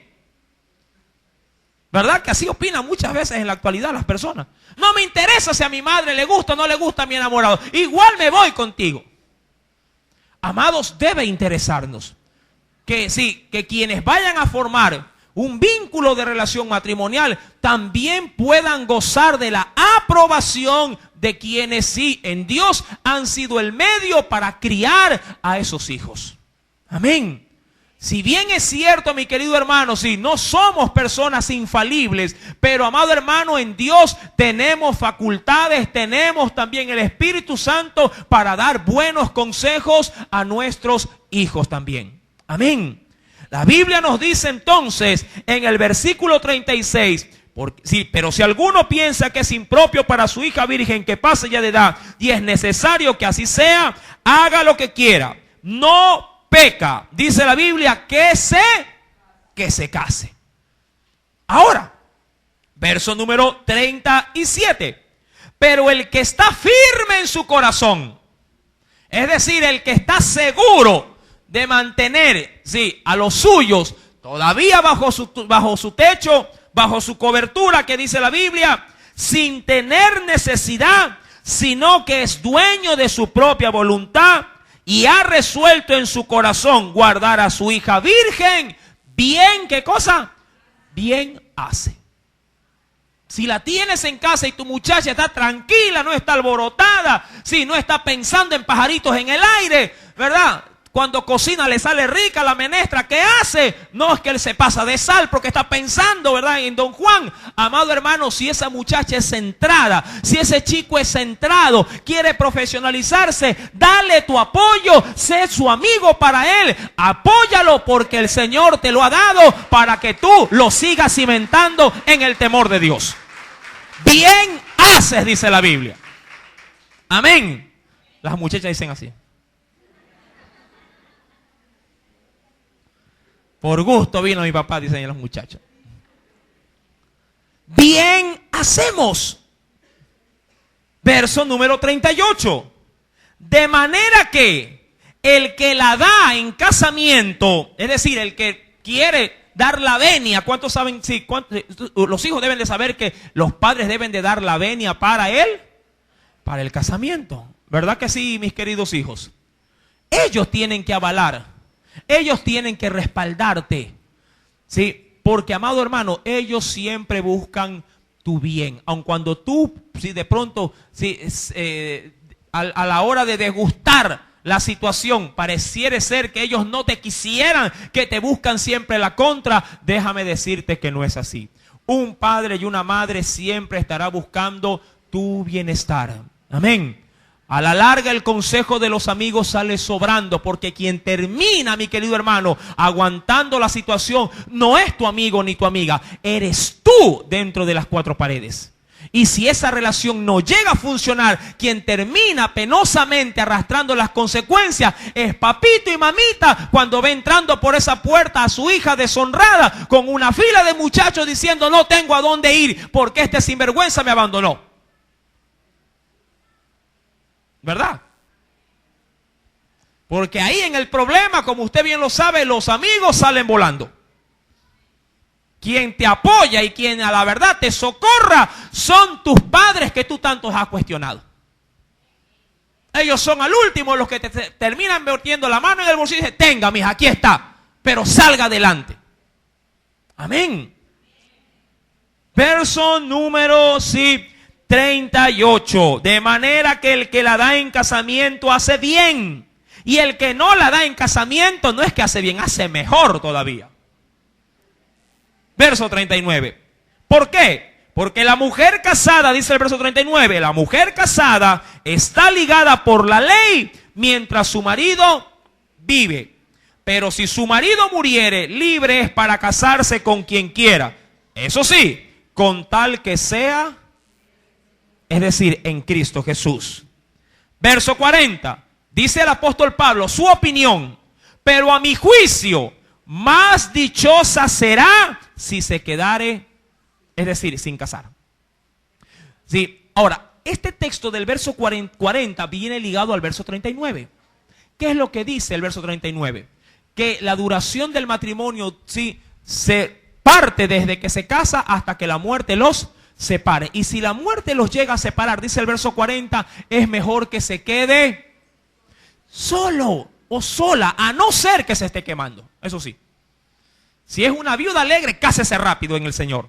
¿Verdad? Que así opinan muchas veces en la actualidad las personas. No me interesa si a mi madre le gusta o no le gusta a mi enamorado, igual me voy contigo. Amados, debe interesarnos que sí, que quienes vayan a formar un vínculo de relación matrimonial también puedan gozar de la aprobación de quienes sí en Dios han sido el medio para criar a esos hijos. Amén. Si bien es cierto, mi querido hermano, sí, no somos personas infalibles, pero amado hermano, en Dios tenemos facultades, tenemos también el Espíritu Santo para dar buenos consejos a nuestros hijos también. Amén. La Biblia nos dice entonces en el versículo 36, pero si alguno piensa que es impropio para su hija virgen que pase ya de edad y es necesario que así sea, haga lo que quiera. No peca, dice la Biblia, que se case. Ahora, verso número 37. Pero el que está firme en su corazón, es decir, el que está seguro de mantener, sí, a los suyos todavía bajo su techo, bajo su cobertura, que dice la Biblia, sin tener necesidad, sino que es dueño de su propia voluntad, y ha resuelto en su corazón guardar a su hija virgen, bien, ¿qué cosa? Bien hace. Si la tienes en casa y tu muchacha está tranquila, no está alborotada, si no está pensando en pajaritos en el aire, ¿verdad? Cuando cocina le sale rica la menestra, ¿qué hace? No es que él se pasa de sal porque está pensando, ¿verdad?, en don Juan. Amado hermano, si esa muchacha es centrada, si ese chico es centrado, quiere profesionalizarse, dale tu apoyo, sé su amigo para él, apóyalo porque el Señor te lo ha dado para que tú lo sigas cimentando en el temor de Dios. Bien haces, dice la Biblia. Amén. Las muchachas dicen así. Por gusto vino mi papá, dicen los muchachos. Bien hacemos. Verso número 38. De manera que el que la da en casamiento, es decir, el que quiere dar la venia, ¿cuántos saben? Sí, los hijos deben de saber que los padres deben de dar la venia para él, para el casamiento. ¿Verdad que sí, mis queridos hijos? Ellos tienen que avalar. Ellos tienen que respaldarte, ¿sí? Porque, amado hermano, ellos siempre buscan tu bien. Aun cuando tú, si de pronto, a la hora de degustar la situación, pareciera ser que ellos no te quisieran, que te buscan siempre la contra, déjame decirte que no es así. Un padre y una madre siempre estará buscando tu bienestar. Amén. A la larga el consejo de los amigos sale sobrando, porque quien termina, mi querido hermano, aguantando la situación, no es tu amigo ni tu amiga, eres tú dentro de las cuatro paredes. Y si esa relación no llega a funcionar, quien termina penosamente arrastrando las consecuencias es papito y mamita, cuando ve entrando por esa puerta a su hija deshonrada con una fila de muchachos diciendo no tengo a dónde ir porque este sinvergüenza me abandonó. ¿Verdad? Porque ahí en el problema, como usted bien lo sabe, los amigos salen volando. Quien te apoya y quien a la verdad te socorra son tus padres que tú tantos has cuestionado. Ellos son al último los que te terminan metiendo la mano en el bolsillo y dicen, tenga, mija, aquí está, pero salga adelante. Amén. Verso número 38. De manera que el que la da en casamiento hace bien. Y el que no la da en casamiento no es que hace bien, hace mejor todavía. Verso 39. ¿Por qué? Porque la mujer casada, dice el verso 39, la mujer casada está ligada por la ley mientras su marido vive. Pero si su marido muriere, libre es para casarse con quien quiera. Eso sí, con tal que sea, es decir, en Cristo Jesús. Verso 40. Dice el apóstol Pablo su opinión. Pero a mi juicio, más dichosa será si se quedare, es decir, sin casar. Sí. Ahora, este texto del verso 40 viene ligado al verso 39. ¿Qué es lo que dice el verso 39? Que la duración del matrimonio, sí, se parte desde que se casa hasta que la muerte los separe. Y si la muerte los llega a separar, dice el verso 40, es mejor que se quede solo o sola, a no ser que se esté quemando. Eso sí. Si es una viuda alegre, cásese rápido en el Señor,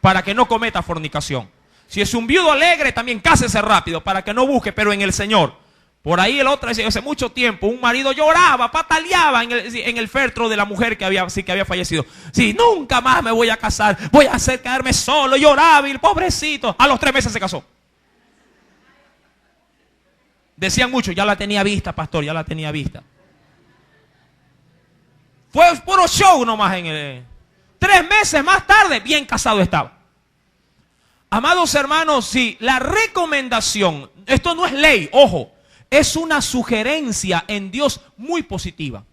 para que no cometa fornicación. Si es un viudo alegre, también cásese rápido, para que no busque, pero en el Señor. Por ahí el otro, hace mucho tiempo, un marido lloraba, pataleaba en el féretro de la mujer que había fallecido. Sí, nunca más me voy a casar, voy a hacer quedarme solo, lloraba y el pobrecito, a los 3 meses se casó. Decían mucho, ya la tenía vista, pastor, ya la tenía vista. Fue puro show nomás 3 meses más tarde, bien casado estaba. Amados hermanos, sí, la recomendación, esto no es ley, ojo. Es una sugerencia en Dios muy positiva.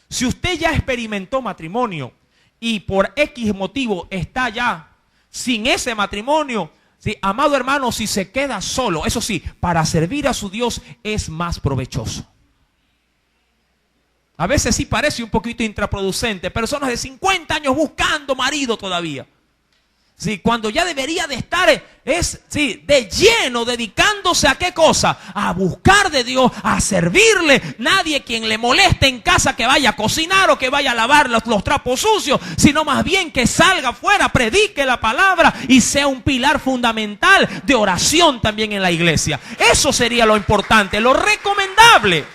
Si usted ya experimentó matrimonio y por X motivo está ya sin ese matrimonio, ¿sí? Amado hermano, si se queda solo, eso sí, para servir a su Dios es más provechoso. A veces sí parece un poquito intraproducente. Personas de 50 años buscando marido todavía. Sí, cuando ya debería de estar de lleno, dedicándose a qué cosa, a buscar de Dios, a servirle. Nadie quien le moleste en casa que vaya a cocinar o que vaya a lavar los trapos sucios, sino más bien que salga afuera, predique la palabra y sea un pilar fundamental de oración también en la iglesia. Eso sería lo importante, lo recomendable.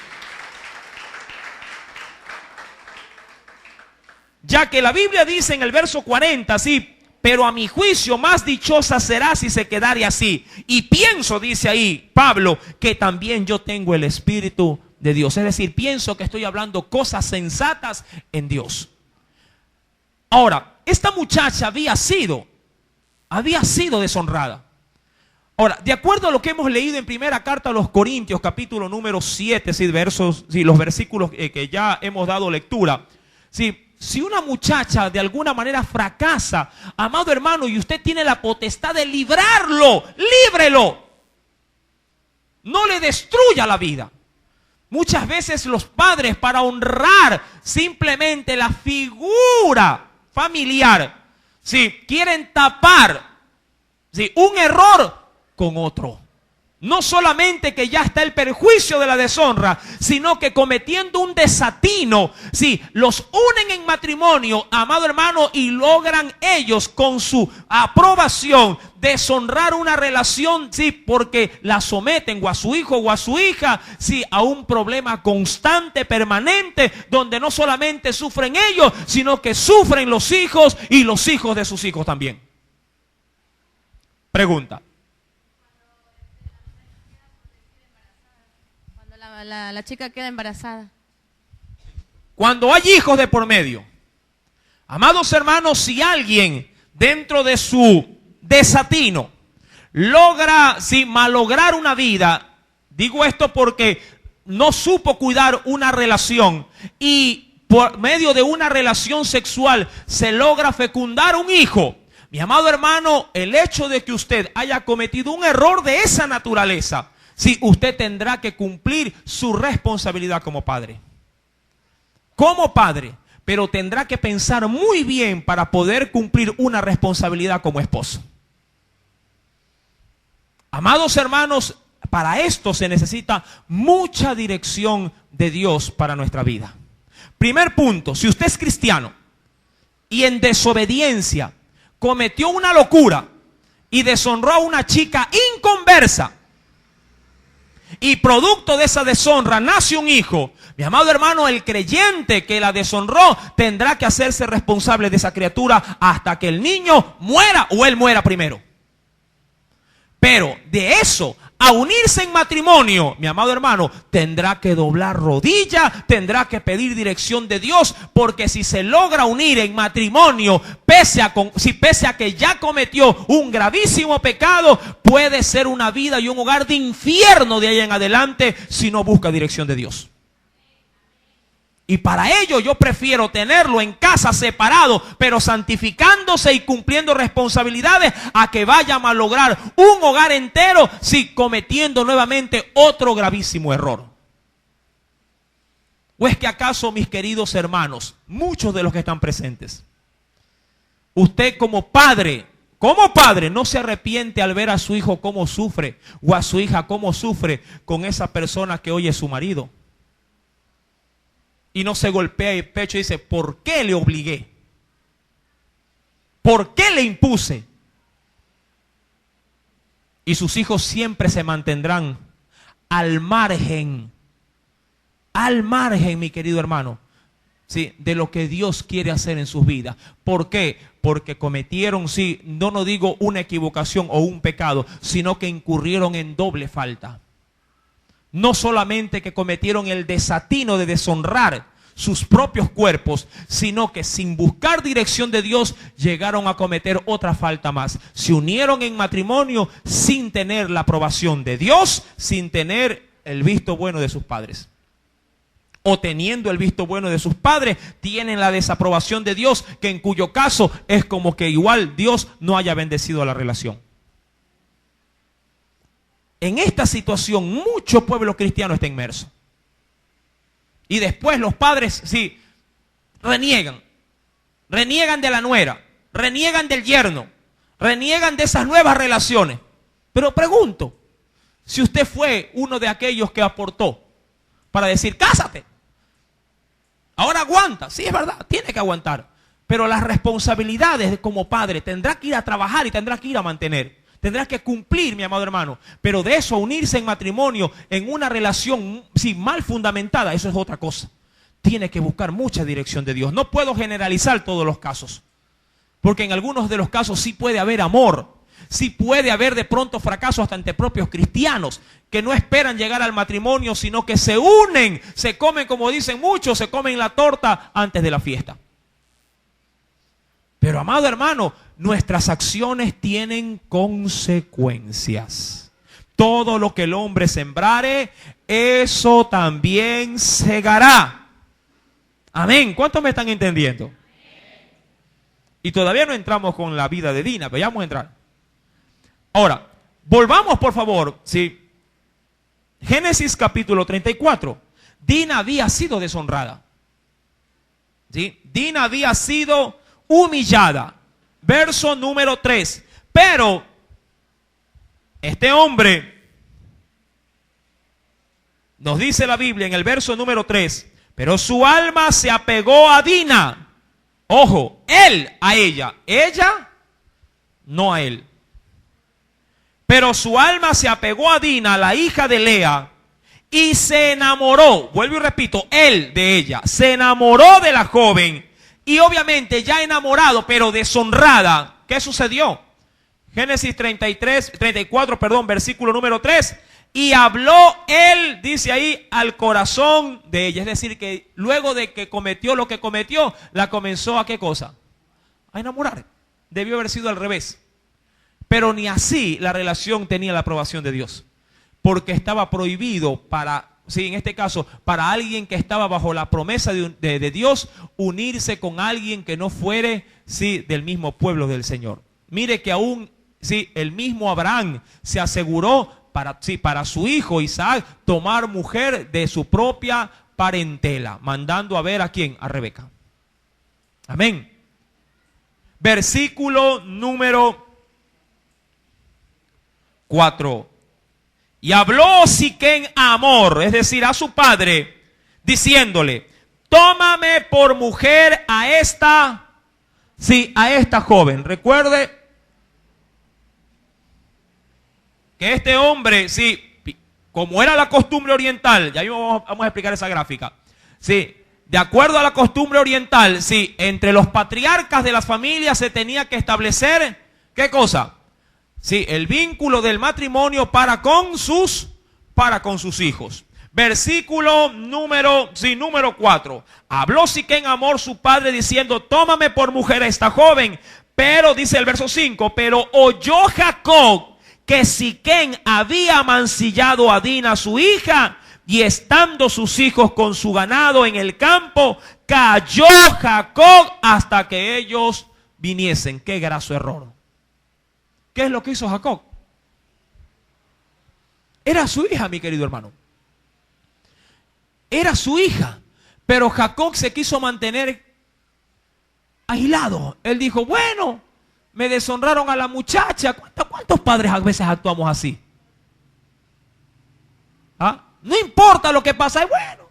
Ya que la Biblia dice en el verso 40, sí, pero a mi juicio más dichosa será si se quedare así. Y pienso, dice ahí Pablo, que también yo tengo el Espíritu de Dios. Es decir, pienso que estoy hablando cosas sensatas en Dios. Ahora, esta muchacha había sido deshonrada. Ahora, de acuerdo a lo que hemos leído en primera carta a los Corintios, capítulo número 7, los versículos que ya hemos dado lectura, sí. Si una muchacha de alguna manera fracasa, amado hermano, y usted tiene la potestad de librarlo, líbrelo. No le destruya la vida. Muchas veces los padres, para honrar simplemente la figura familiar, sí, quieren tapar, sí, un error con otro. No solamente que ya está el perjuicio de la deshonra, sino que cometiendo un desatino, sí, los unen en matrimonio, amado hermano, y logran ellos con su aprobación deshonrar una relación, sí, porque la someten o a su hijo o a su hija, sí, a un problema constante, permanente, donde no solamente sufren ellos, sino que sufren los hijos y los hijos de sus hijos también. Pregunta. La chica queda embarazada. Cuando hay hijos de por medio, amados hermanos, si alguien dentro de su desatino logra malograr una vida, digo esto porque no supo cuidar una relación y por medio de una relación sexual se logra fecundar un hijo. Mi amado hermano, el hecho de que usted haya cometido un error de esa naturaleza, sí, usted tendrá que cumplir su responsabilidad como padre. Como padre, pero tendrá que pensar muy bien para poder cumplir una responsabilidad como esposo. Amados hermanos, para esto se necesita mucha dirección de Dios para nuestra vida. Primer punto, si usted es cristiano y en desobediencia cometió una locura y deshonró a una chica inconversa, y producto de esa deshonra nace un hijo, mi amado hermano, el creyente que la deshonró tendrá que hacerse responsable de esa criatura hasta que el niño muera o él muera primero. Pero de eso a unirse en matrimonio, mi amado hermano, tendrá que doblar rodilla, tendrá que pedir dirección de Dios, porque si se logra unir en matrimonio, pese a que ya cometió un gravísimo pecado, puede ser una vida y un hogar de infierno de ahí en adelante si no busca dirección de Dios. Y para ello yo prefiero tenerlo en casa separado, pero santificándose y cumpliendo responsabilidades, a que vaya a malograr un hogar entero, si cometiendo nuevamente otro gravísimo error. ¿O es que acaso, mis queridos hermanos, muchos de los que están presentes, usted como padre no se arrepiente al ver a su hijo cómo sufre, o a su hija cómo sufre con esa persona que hoy es su marido? Y no se golpea el pecho y dice, ¿por qué le obligué? ¿Por qué le impuse? Y sus hijos siempre se mantendrán al margen, mi querido hermano, ¿sí?, de lo que Dios quiere hacer en sus vidas. ¿Por qué? Porque cometieron, sí, no digo una equivocación o un pecado, sino que incurrieron en doble falta. No solamente que cometieron el desatino de deshonrar sus propios cuerpos, sino que sin buscar dirección de Dios llegaron a cometer otra falta más. Se unieron en matrimonio sin tener la aprobación de Dios, sin tener el visto bueno de sus padres. O teniendo el visto bueno de sus padres, tienen la desaprobación de Dios, que en cuyo caso es como que igual Dios no haya bendecido la relación. En esta situación mucho pueblo cristiano está inmerso. Y después los padres, sí, reniegan de la nuera, reniegan del yerno, reniegan de esas nuevas relaciones. Pero pregunto, si usted fue uno de aquellos que aportó para decir, cásate, ahora aguanta, sí es verdad, tiene que aguantar, pero las responsabilidades como padre tendrá que ir a trabajar y tendrá que ir a mantener, tendrá que cumplir, mi amado hermano, pero de eso a unirse en matrimonio, en una relación mal fundamentada, eso es otra cosa. Tiene que buscar mucha dirección de Dios. No puedo generalizar todos los casos, porque en algunos de los casos sí puede haber amor, sí puede haber de pronto fracaso hasta entre propios cristianos, que no esperan llegar al matrimonio, sino que se unen, se comen, como dicen muchos, se comen la torta antes de la fiesta. Pero amado hermano, nuestras acciones tienen consecuencias. Todo lo que el hombre sembrare, eso también segará. Amén. ¿Cuántos me están entendiendo? Y todavía no entramos con la vida de Dina, pero ya vamos a entrar. Ahora, volvamos por favor, ¿sí? Génesis capítulo 34. Dina había sido deshonrada, ¿sí? Dina había sido humillada. Verso número 3. Pero este hombre, nos dice la Biblia en el verso número 3, pero su alma se apegó a Dina. Ojo, él a ella, ella no a él. Pero su alma se apegó a Dina, la hija de Lea, y se enamoró. Vuelvo y repito, él de ella. Se enamoró de la joven. Y obviamente ya enamorado, pero deshonrada. ¿Qué sucedió? Génesis 34, versículo número 3. Y habló él, dice ahí, al corazón de ella. Es decir, que luego de que cometió lo que cometió, la comenzó a ¿qué cosa? A enamorar. Debió haber sido al revés. Pero ni así la relación tenía la aprobación de Dios. Porque estaba prohibido para, sí, en este caso, para alguien que estaba bajo la promesa de Dios, unirse con alguien que no fuere, sí, del mismo pueblo del Señor. Mire que aún, sí, el mismo Abraham se aseguró para su hijo Isaac tomar mujer de su propia parentela, mandando a ver a quién, a Rebeca. Amén. Versículo número 4. Y habló Siquem a Hamor, es decir, a su padre, diciéndole, tómame por mujer a esta joven. Recuerde que este hombre, sí, como era la costumbre oriental, ya vamos a explicar esa gráfica, sí, de acuerdo a la costumbre oriental, sí, entre los patriarcas de las familias se tenía que establecer, ¿qué cosa? Sí, el vínculo del matrimonio para con sus hijos. Versículo número 4. Habló Siquem a Hamor su padre diciendo, tómame por mujer a esta joven. Pero, dice el verso 5, pero oyó Jacob que Siquem había mancillado a Dina su hija, y estando sus hijos con su ganado en el campo, cayó Jacob hasta que ellos viniesen. Qué graso error. ¿Qué es lo que hizo Jacob? Era su hija, mi querido hermano. Era su hija. Pero Jacob se quiso mantener aislado. Él dijo, bueno, me deshonraron a la muchacha. ¿Cuántos padres a veces actuamos así? ¿Ah? No importa lo que pasa. Y bueno,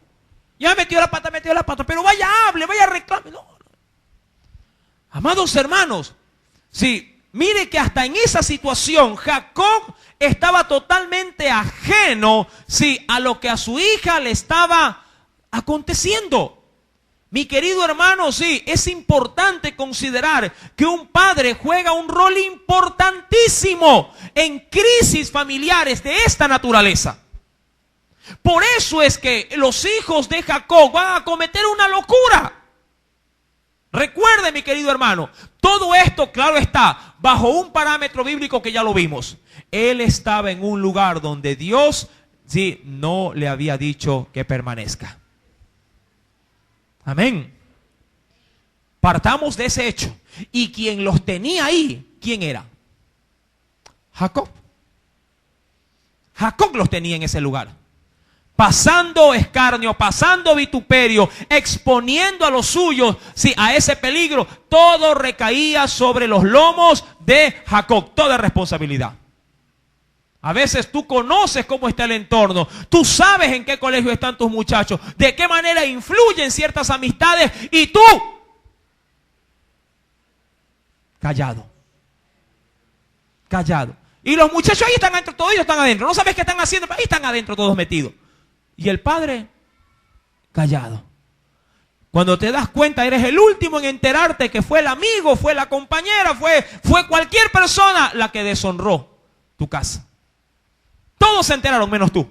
ya metió la pata. Pero vaya, hable, vaya, reclame. No. Amados hermanos, sí. Mire que hasta en esa situación Jacob estaba totalmente ajeno, sí, a lo que a su hija le estaba aconteciendo. Mi querido hermano, sí, es importante considerar que un padre juega un rol importantísimo en crisis familiares de esta naturaleza. Por eso es que los hijos de Jacob van a cometer una locura. Recuerde, mi querido hermano, todo esto, claro está, bajo un parámetro bíblico que ya lo vimos. Él estaba en un lugar donde Dios, sí, no le había dicho que permanezca. Amén. Partamos de ese hecho. Y quien los tenía ahí, ¿quién era? Jacob. Jacob los tenía en ese lugar. pasando escarnio, pasando vituperio, exponiendo a los suyos, sí, a ese peligro, todo recaía sobre los lomos de Jacob, toda responsabilidad. A veces tú conoces cómo está el entorno, tú sabes en qué colegio están tus muchachos, de qué manera influyen ciertas amistades y tú, callado. Y los muchachos ahí están adentro, todos ellos están adentro, no sabes qué están haciendo, pero ahí están adentro todos metidos. Y el padre, callado. Cuando te das cuenta, eres el último en enterarte que fue el amigo, fue la compañera, fue cualquier persona la que deshonró tu casa. Todos se enteraron menos tú.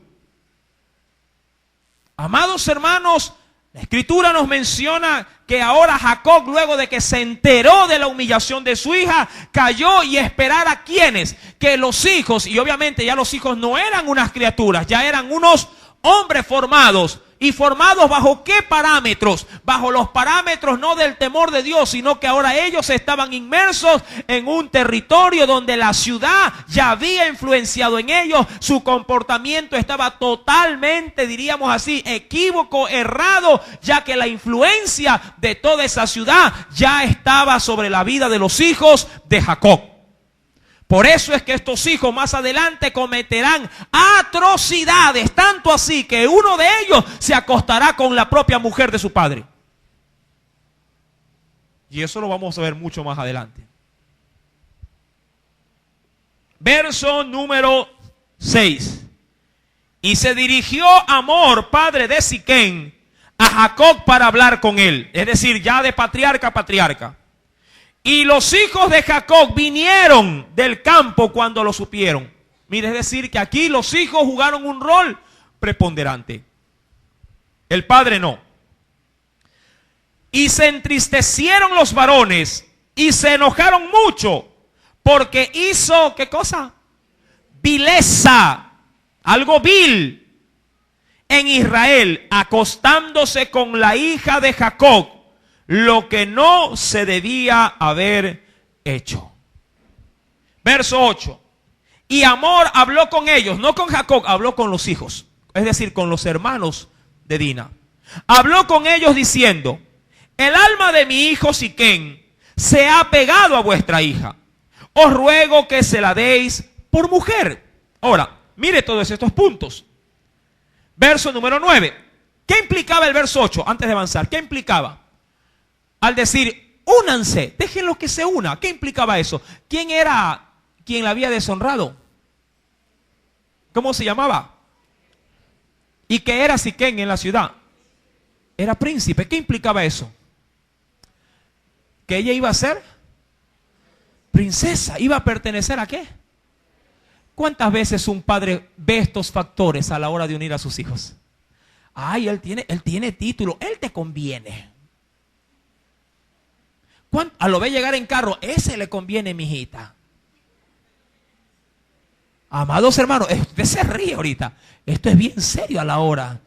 Amados hermanos, la Escritura nos menciona que ahora Jacob, luego de que se enteró de la humillación de su hija, cayó y esperara quienes, que los hijos, y obviamente ya los hijos no eran unas criaturas, ya eran unos hombres formados. ¿Y formados bajo qué parámetros? Bajo los parámetros no del temor de Dios, sino que ahora ellos estaban inmersos en un territorio donde la ciudad ya había influenciado en ellos. Su comportamiento estaba totalmente, diríamos así, equívoco, errado, ya que la influencia de toda esa ciudad ya estaba sobre la vida de los hijos de Jacob. Por eso es que estos hijos más adelante cometerán atrocidades, tanto así que uno de ellos se acostará con la propia mujer de su padre. Y eso lo vamos a ver mucho más adelante. Verso número 6. Y se dirigió Hamor, padre de Siquem, a Jacob para hablar con él. Es decir, ya de patriarca a patriarca. Y los hijos de Jacob vinieron del campo cuando lo supieron. Mire, es decir, que aquí los hijos jugaron un rol preponderante. El padre no. Y se entristecieron los varones y se enojaron mucho porque hizo, ¿qué cosa? Vileza, algo vil en Israel, acostándose con la hija de Jacob, lo que no se debía haber hecho. Verso 8. Y Hamor habló con ellos, no con Jacob, habló con los hijos, es decir, con los hermanos de Dina. Habló con ellos diciendo: el alma de mi hijo Siquem se ha pegado a vuestra hija. Os ruego que se la deis por mujer. Ahora, mire todos estos puntos. Verso número 9. ¿Qué implicaba el verso 8? Antes de avanzar, ¿qué implicaba? Al decir, únanse, déjenlos que se una. ¿Qué implicaba eso? ¿Quién era quien la había deshonrado? ¿Cómo se llamaba? ¿Y qué era Siquem en la ciudad? Era príncipe. ¿Qué implicaba eso? Que ella iba a ser princesa. ¿Iba a pertenecer a qué? ¿Cuántas veces un padre ve estos factores a la hora de unir a sus hijos? Ay, él tiene título, él te conviene. A lo ve llegar en carro, ese le conviene, mijita. Amados hermanos, usted se ríe ahorita. Esto es bien serio a la hora,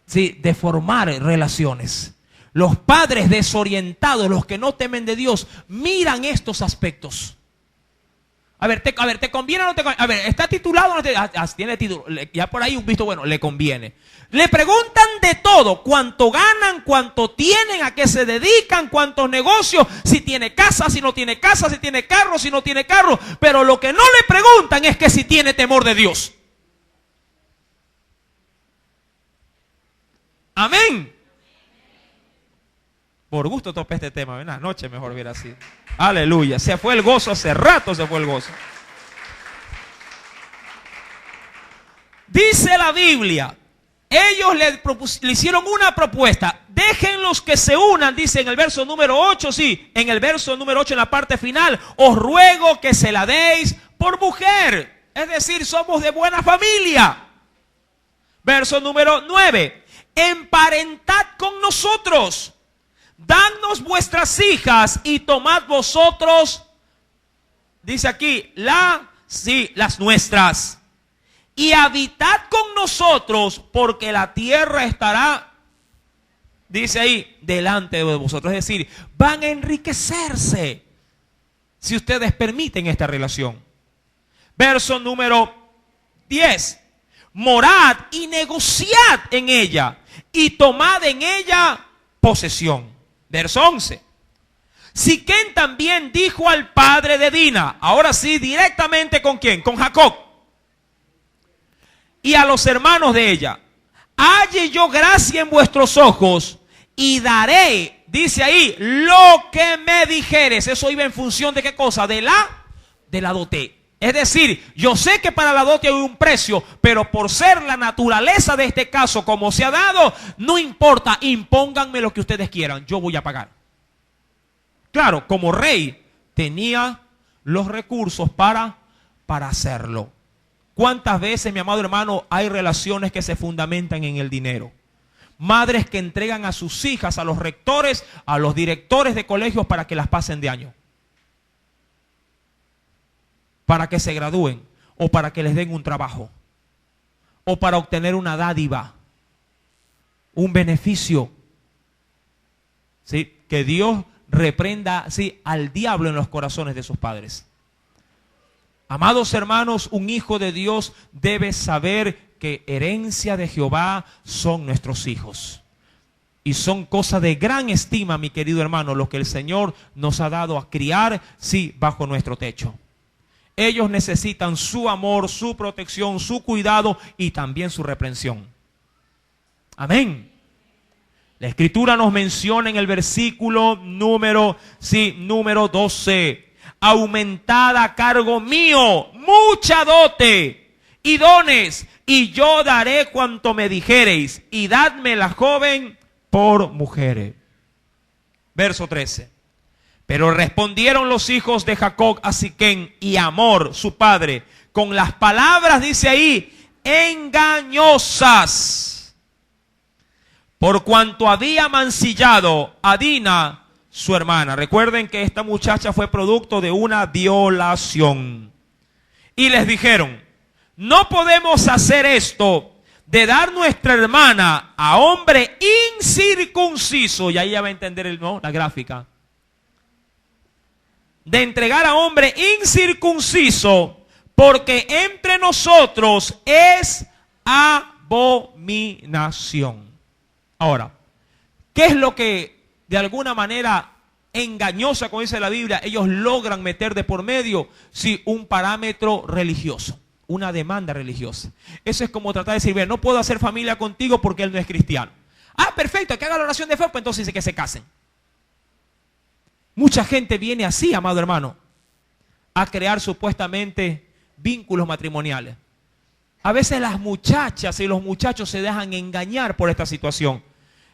sí, de formar relaciones. Los padres desorientados, los que no temen de Dios, miran estos aspectos. A ver, ¿te conviene o no te conviene? A ver, ¿está titulado o no te? Tiene título. Ya por ahí un visto bueno, le conviene. Le preguntan de todo: cuánto ganan, cuánto tienen, a qué se dedican, cuántos negocios, si tiene casa, si no tiene casa, si tiene carro, si no tiene carro. Pero lo que no le preguntan es que si tiene temor de Dios. Amén. Por gusto topé este tema, ¿verdad? Anoche mejor hubiera sido. Aleluya. Se fue el gozo, hace rato se fue el gozo. Dice la Biblia, ellos le hicieron una propuesta. Déjenlos que se unan, dice en el verso número 8, sí, en el verso número 8 en la parte final. Os ruego que se la deis por mujer. Es decir, somos de buena familia. Verso número 9. Emparentad con nosotros. Dadnos vuestras hijas y tomad vosotros, dice aquí, las nuestras. Y habitad con nosotros, porque la tierra estará, dice ahí, delante de vosotros. Es decir, van a enriquecerse si ustedes permiten esta relación. Verso número 10. morad y negociad en ella, y tomad en ella posesión. Verso 11. Siquem también dijo al padre de Dina, ahora sí, directamente ¿con quién? Con Jacob. Y a los hermanos de ella, halle yo gracia en vuestros ojos, y daré, dice ahí, lo que me dijeres. Eso iba en función de ¿qué cosa? De la dote. Es decir, yo sé que para la dote hay un precio, pero por ser la naturaleza de este caso como se ha dado, no importa, impónganme lo que ustedes quieran, yo voy a pagar. Claro, como rey tenía los recursos para hacerlo. ¿Cuántas veces, mi amado hermano, hay relaciones que se fundamentan en el dinero? Madres que entregan a sus hijas, a los rectores, a los directores de colegios para que las pasen de año, para que se gradúen, o para que les den un trabajo, o para obtener una dádiva, un beneficio. ¿Sí? Que Dios reprenda, sí, al diablo en los corazones de sus padres. Amados hermanos, un hijo de Dios debe saber que herencia de Jehová son nuestros hijos. Y son cosas de gran estima, mi querido hermano, lo que el Señor nos ha dado a criar, sí, bajo nuestro techo. Ellos necesitan su amor, su protección, su cuidado y también su reprensión. Amén. La Escritura nos menciona en el versículo número 12. Aumentada a cargo mío mucha dote y dones, y yo daré cuanto me dijereis, y dadme la joven por mujer. Verso 13. Pero respondieron los hijos de Jacob a Siquem y a Hamor, su padre, con las palabras, dice ahí, engañosas, por cuanto había mancillado a Dina, su hermana. Recuerden que esta muchacha fue producto de una violación. Y les dijeron, no podemos hacer esto de dar nuestra hermana a hombre incircunciso. Y ahí ya va a entender la gráfica. De entregar a hombre incircunciso, porque entre nosotros es abominación. Ahora, ¿qué es lo que de alguna manera engañosa, como dice la Biblia, ellos logran meter de por medio? Sí, un parámetro religioso, una demanda religiosa. Eso es como tratar de decir, no puedo hacer familia contigo porque él no es cristiano. Ah, perfecto, que haga la oración de fe, pues entonces dice que se casen. Mucha gente viene así, amado hermano, a crear supuestamente vínculos matrimoniales. A veces las muchachas y los muchachos se dejan engañar por esta situación.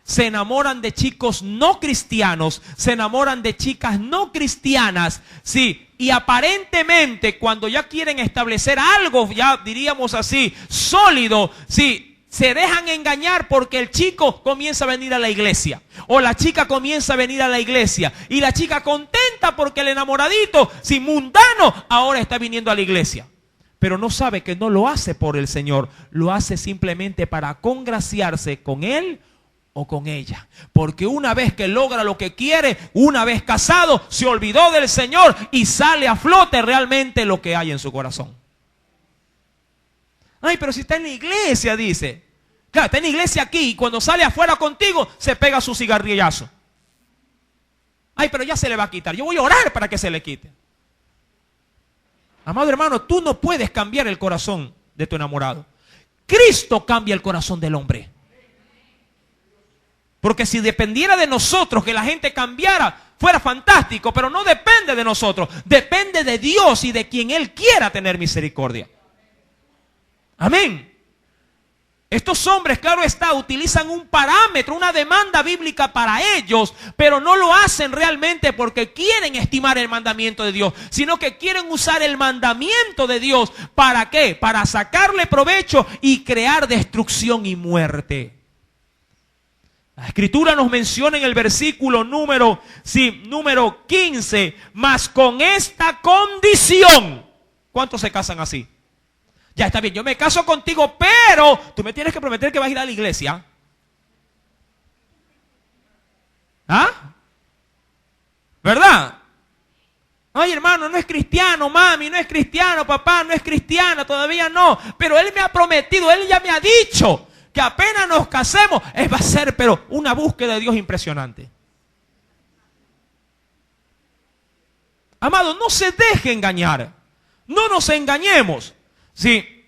Se enamoran de chicos no cristianos, se enamoran de chicas no cristianas, sí, y aparentemente cuando ya quieren establecer algo, ya diríamos así, sólido, sí, se dejan engañar porque el chico comienza a venir a la iglesia, o la chica comienza a venir a la iglesia, y la chica contenta porque el enamoradito, sí, mundano, ahora está viniendo a la iglesia. Pero no sabe que no lo hace por el Señor, lo hace simplemente para congraciarse con él o con ella. Porque una vez que logra lo que quiere, una vez casado, se olvidó del Señor y sale a flote realmente lo que hay en su corazón. Ay, pero si está en la iglesia, dice. Claro, está en la iglesia aquí y cuando sale afuera contigo, se pega su cigarrillazo. Ay, pero ya se le va a quitar. Yo voy a orar para que se le quite. Amado hermano, tú no puedes cambiar el corazón de tu enamorado. Cristo cambia el corazón del hombre. Porque si dependiera de nosotros que la gente cambiara, fuera fantástico, pero no depende de nosotros. Depende de Dios y de quien Él quiera tener misericordia. Amén. Estos hombres, claro está, utilizan un parámetro, una demanda bíblica para ellos, pero no lo hacen realmente porque quieren estimar el mandamiento de Dios, sino que quieren usar el mandamiento de Dios. ¿Para qué? Para sacarle provecho y crear destrucción y muerte. La Escritura nos menciona en el versículo número 15, mas con esta condición. ¿Cuántos se casan así? Ya está bien, yo me caso contigo, pero tú me tienes que prometer que vas a ir a la iglesia. ¿Ah? ¿Verdad? Ay, hermano, no es cristiano, mami, no es cristiano, papá, no es cristiana, todavía no. Pero él me ha prometido, él ya me ha dicho que apenas nos casemos, va a ser, pero una búsqueda de Dios impresionante. Amado, no se deje engañar. No nos engañemos. Sí.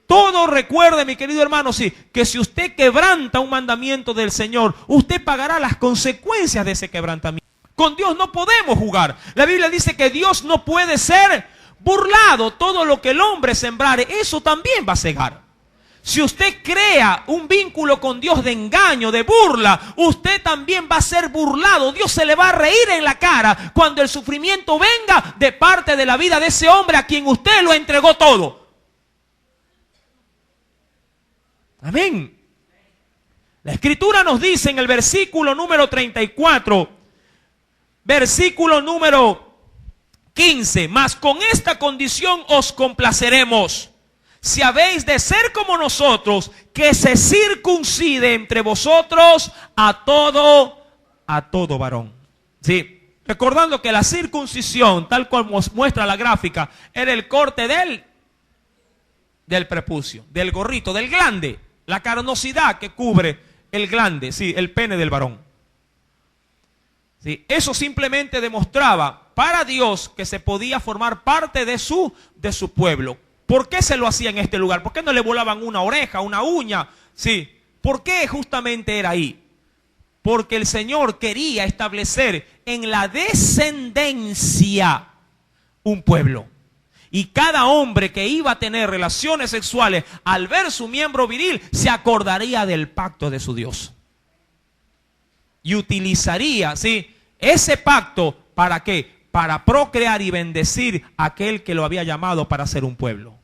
Todo recuerde, mi querido hermano, sí, que si usted quebranta un mandamiento del Señor, usted pagará las consecuencias de ese quebrantamiento. Con Dios no podemos jugar. La Biblia dice que Dios no puede ser burlado. Todo lo que el hombre sembrare, eso también va a cegar. Si usted crea un vínculo con Dios de engaño, de burla, usted también va a ser burlado. Dios se le va a reír en la cara cuando el sufrimiento venga de parte de la vida de ese hombre a quien usted lo entregó todo. Amén. La Escritura nos dice en el versículo número 34, versículo número 15, mas con esta condición os complaceremos, si habéis de ser como nosotros, que se circuncide entre vosotros a todo varón. Sí, recordando que la circuncisión, tal como muestra la gráfica, era el corte del prepucio, del gorrito, del glande, la carnosidad que cubre el glande, sí, el pene del varón. Sí, eso simplemente demostraba para Dios que se podía formar parte de su pueblo. ¿Por qué se lo hacía en este lugar? ¿Por qué no le volaban una oreja, una uña? Sí, ¿por qué justamente era ahí? Porque el Señor quería establecer en la descendencia un pueblo. Y cada hombre que iba a tener relaciones sexuales, al ver su miembro viril, se acordaría del pacto de su Dios. Y utilizaría, ¿sí?, ese pacto, ¿para qué? Para procrear y bendecir a aquel que lo había llamado para ser un pueblo.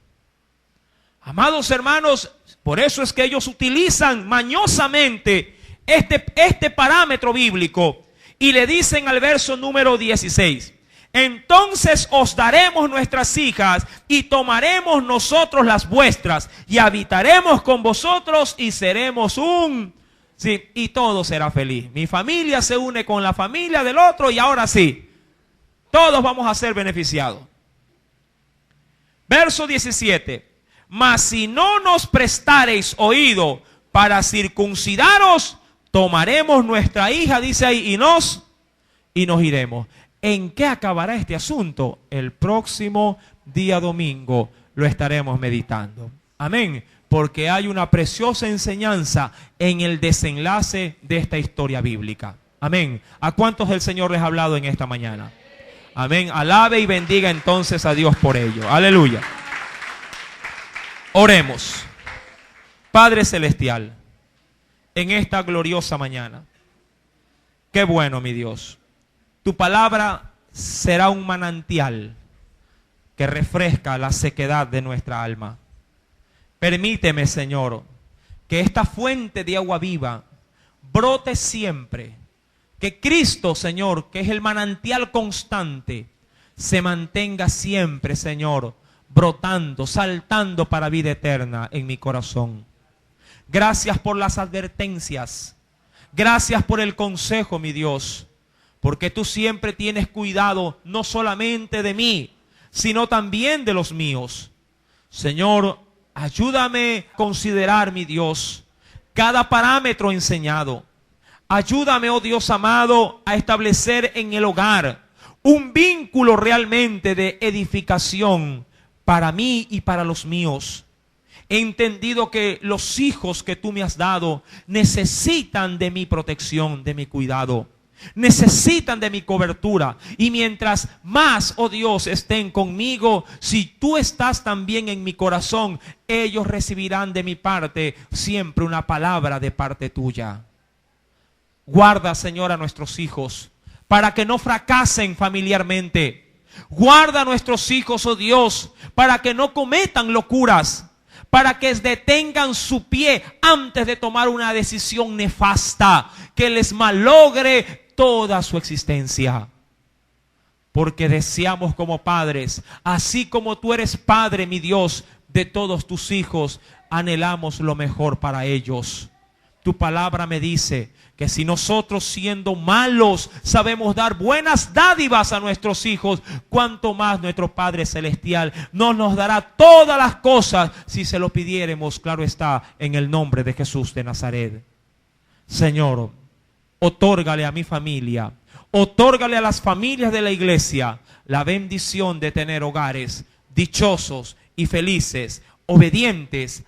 Amados hermanos, por eso es que ellos utilizan mañosamente este parámetro bíblico. Y le dicen al verso número 16, entonces os daremos nuestras hijas y tomaremos nosotros las vuestras y habitaremos con vosotros y seremos sí, y todo será feliz. Mi familia se une con la familia del otro y ahora sí, todos vamos a ser beneficiados. Verso 17, mas si no nos prestareis oído para circuncidaros, tomaremos nuestra hija, dice ahí, y nos iremos. ¿En qué acabará este asunto? El próximo día domingo lo estaremos meditando. Amén. Porque hay una preciosa enseñanza en el desenlace de esta historia bíblica. Amén. ¿A cuántos el Señor les ha hablado en esta mañana? Amén. Alabe y bendiga entonces a Dios por ello. Aleluya. Oremos. Padre Celestial, en esta gloriosa mañana, qué bueno, mi Dios. Tu palabra será un manantial que refresca la sequedad de nuestra alma. Permíteme, Señor, que esta fuente de agua viva brote siempre. Que Cristo, Señor, que es el manantial constante, se mantenga siempre, Señor, brotando, saltando para vida eterna en mi corazón. Gracias por las advertencias. Gracias por el consejo, mi Dios. Porque tú siempre tienes cuidado no solamente de mí, sino también de los míos. Señor, ayúdame a considerar, mi Dios, cada parámetro enseñado. Ayúdame, oh Dios amado, a establecer en el hogar un vínculo realmente de edificación para mí y para los míos. He entendido que los hijos que tú me has dado necesitan de mi protección, de mi cuidado. Necesitan de mi cobertura. Y mientras más, oh Dios, estén conmigo, si tú estás también en mi corazón, ellos recibirán de mi parte siempre una palabra de parte tuya. Guarda, Señor, a nuestros hijos para que no fracasen familiarmente. Guarda a nuestros hijos, oh Dios, para que no cometan locuras, para que detengan su pie antes de tomar una decisión nefasta que les malogre toda su existencia. Porque deseamos como padres, así como tú eres Padre, mi Dios, de todos tus hijos, anhelamos lo mejor para ellos. Tu palabra me dice que si nosotros siendo malos sabemos dar buenas dádivas a nuestros hijos, cuanto más nuestro Padre Celestial nos dará todas las cosas si se lo pidiéremos, claro está, en el nombre de Jesús de Nazaret. Señor, otórgale a mi familia, otórgale a las familias de la iglesia la bendición de tener hogares dichosos y felices, obedientes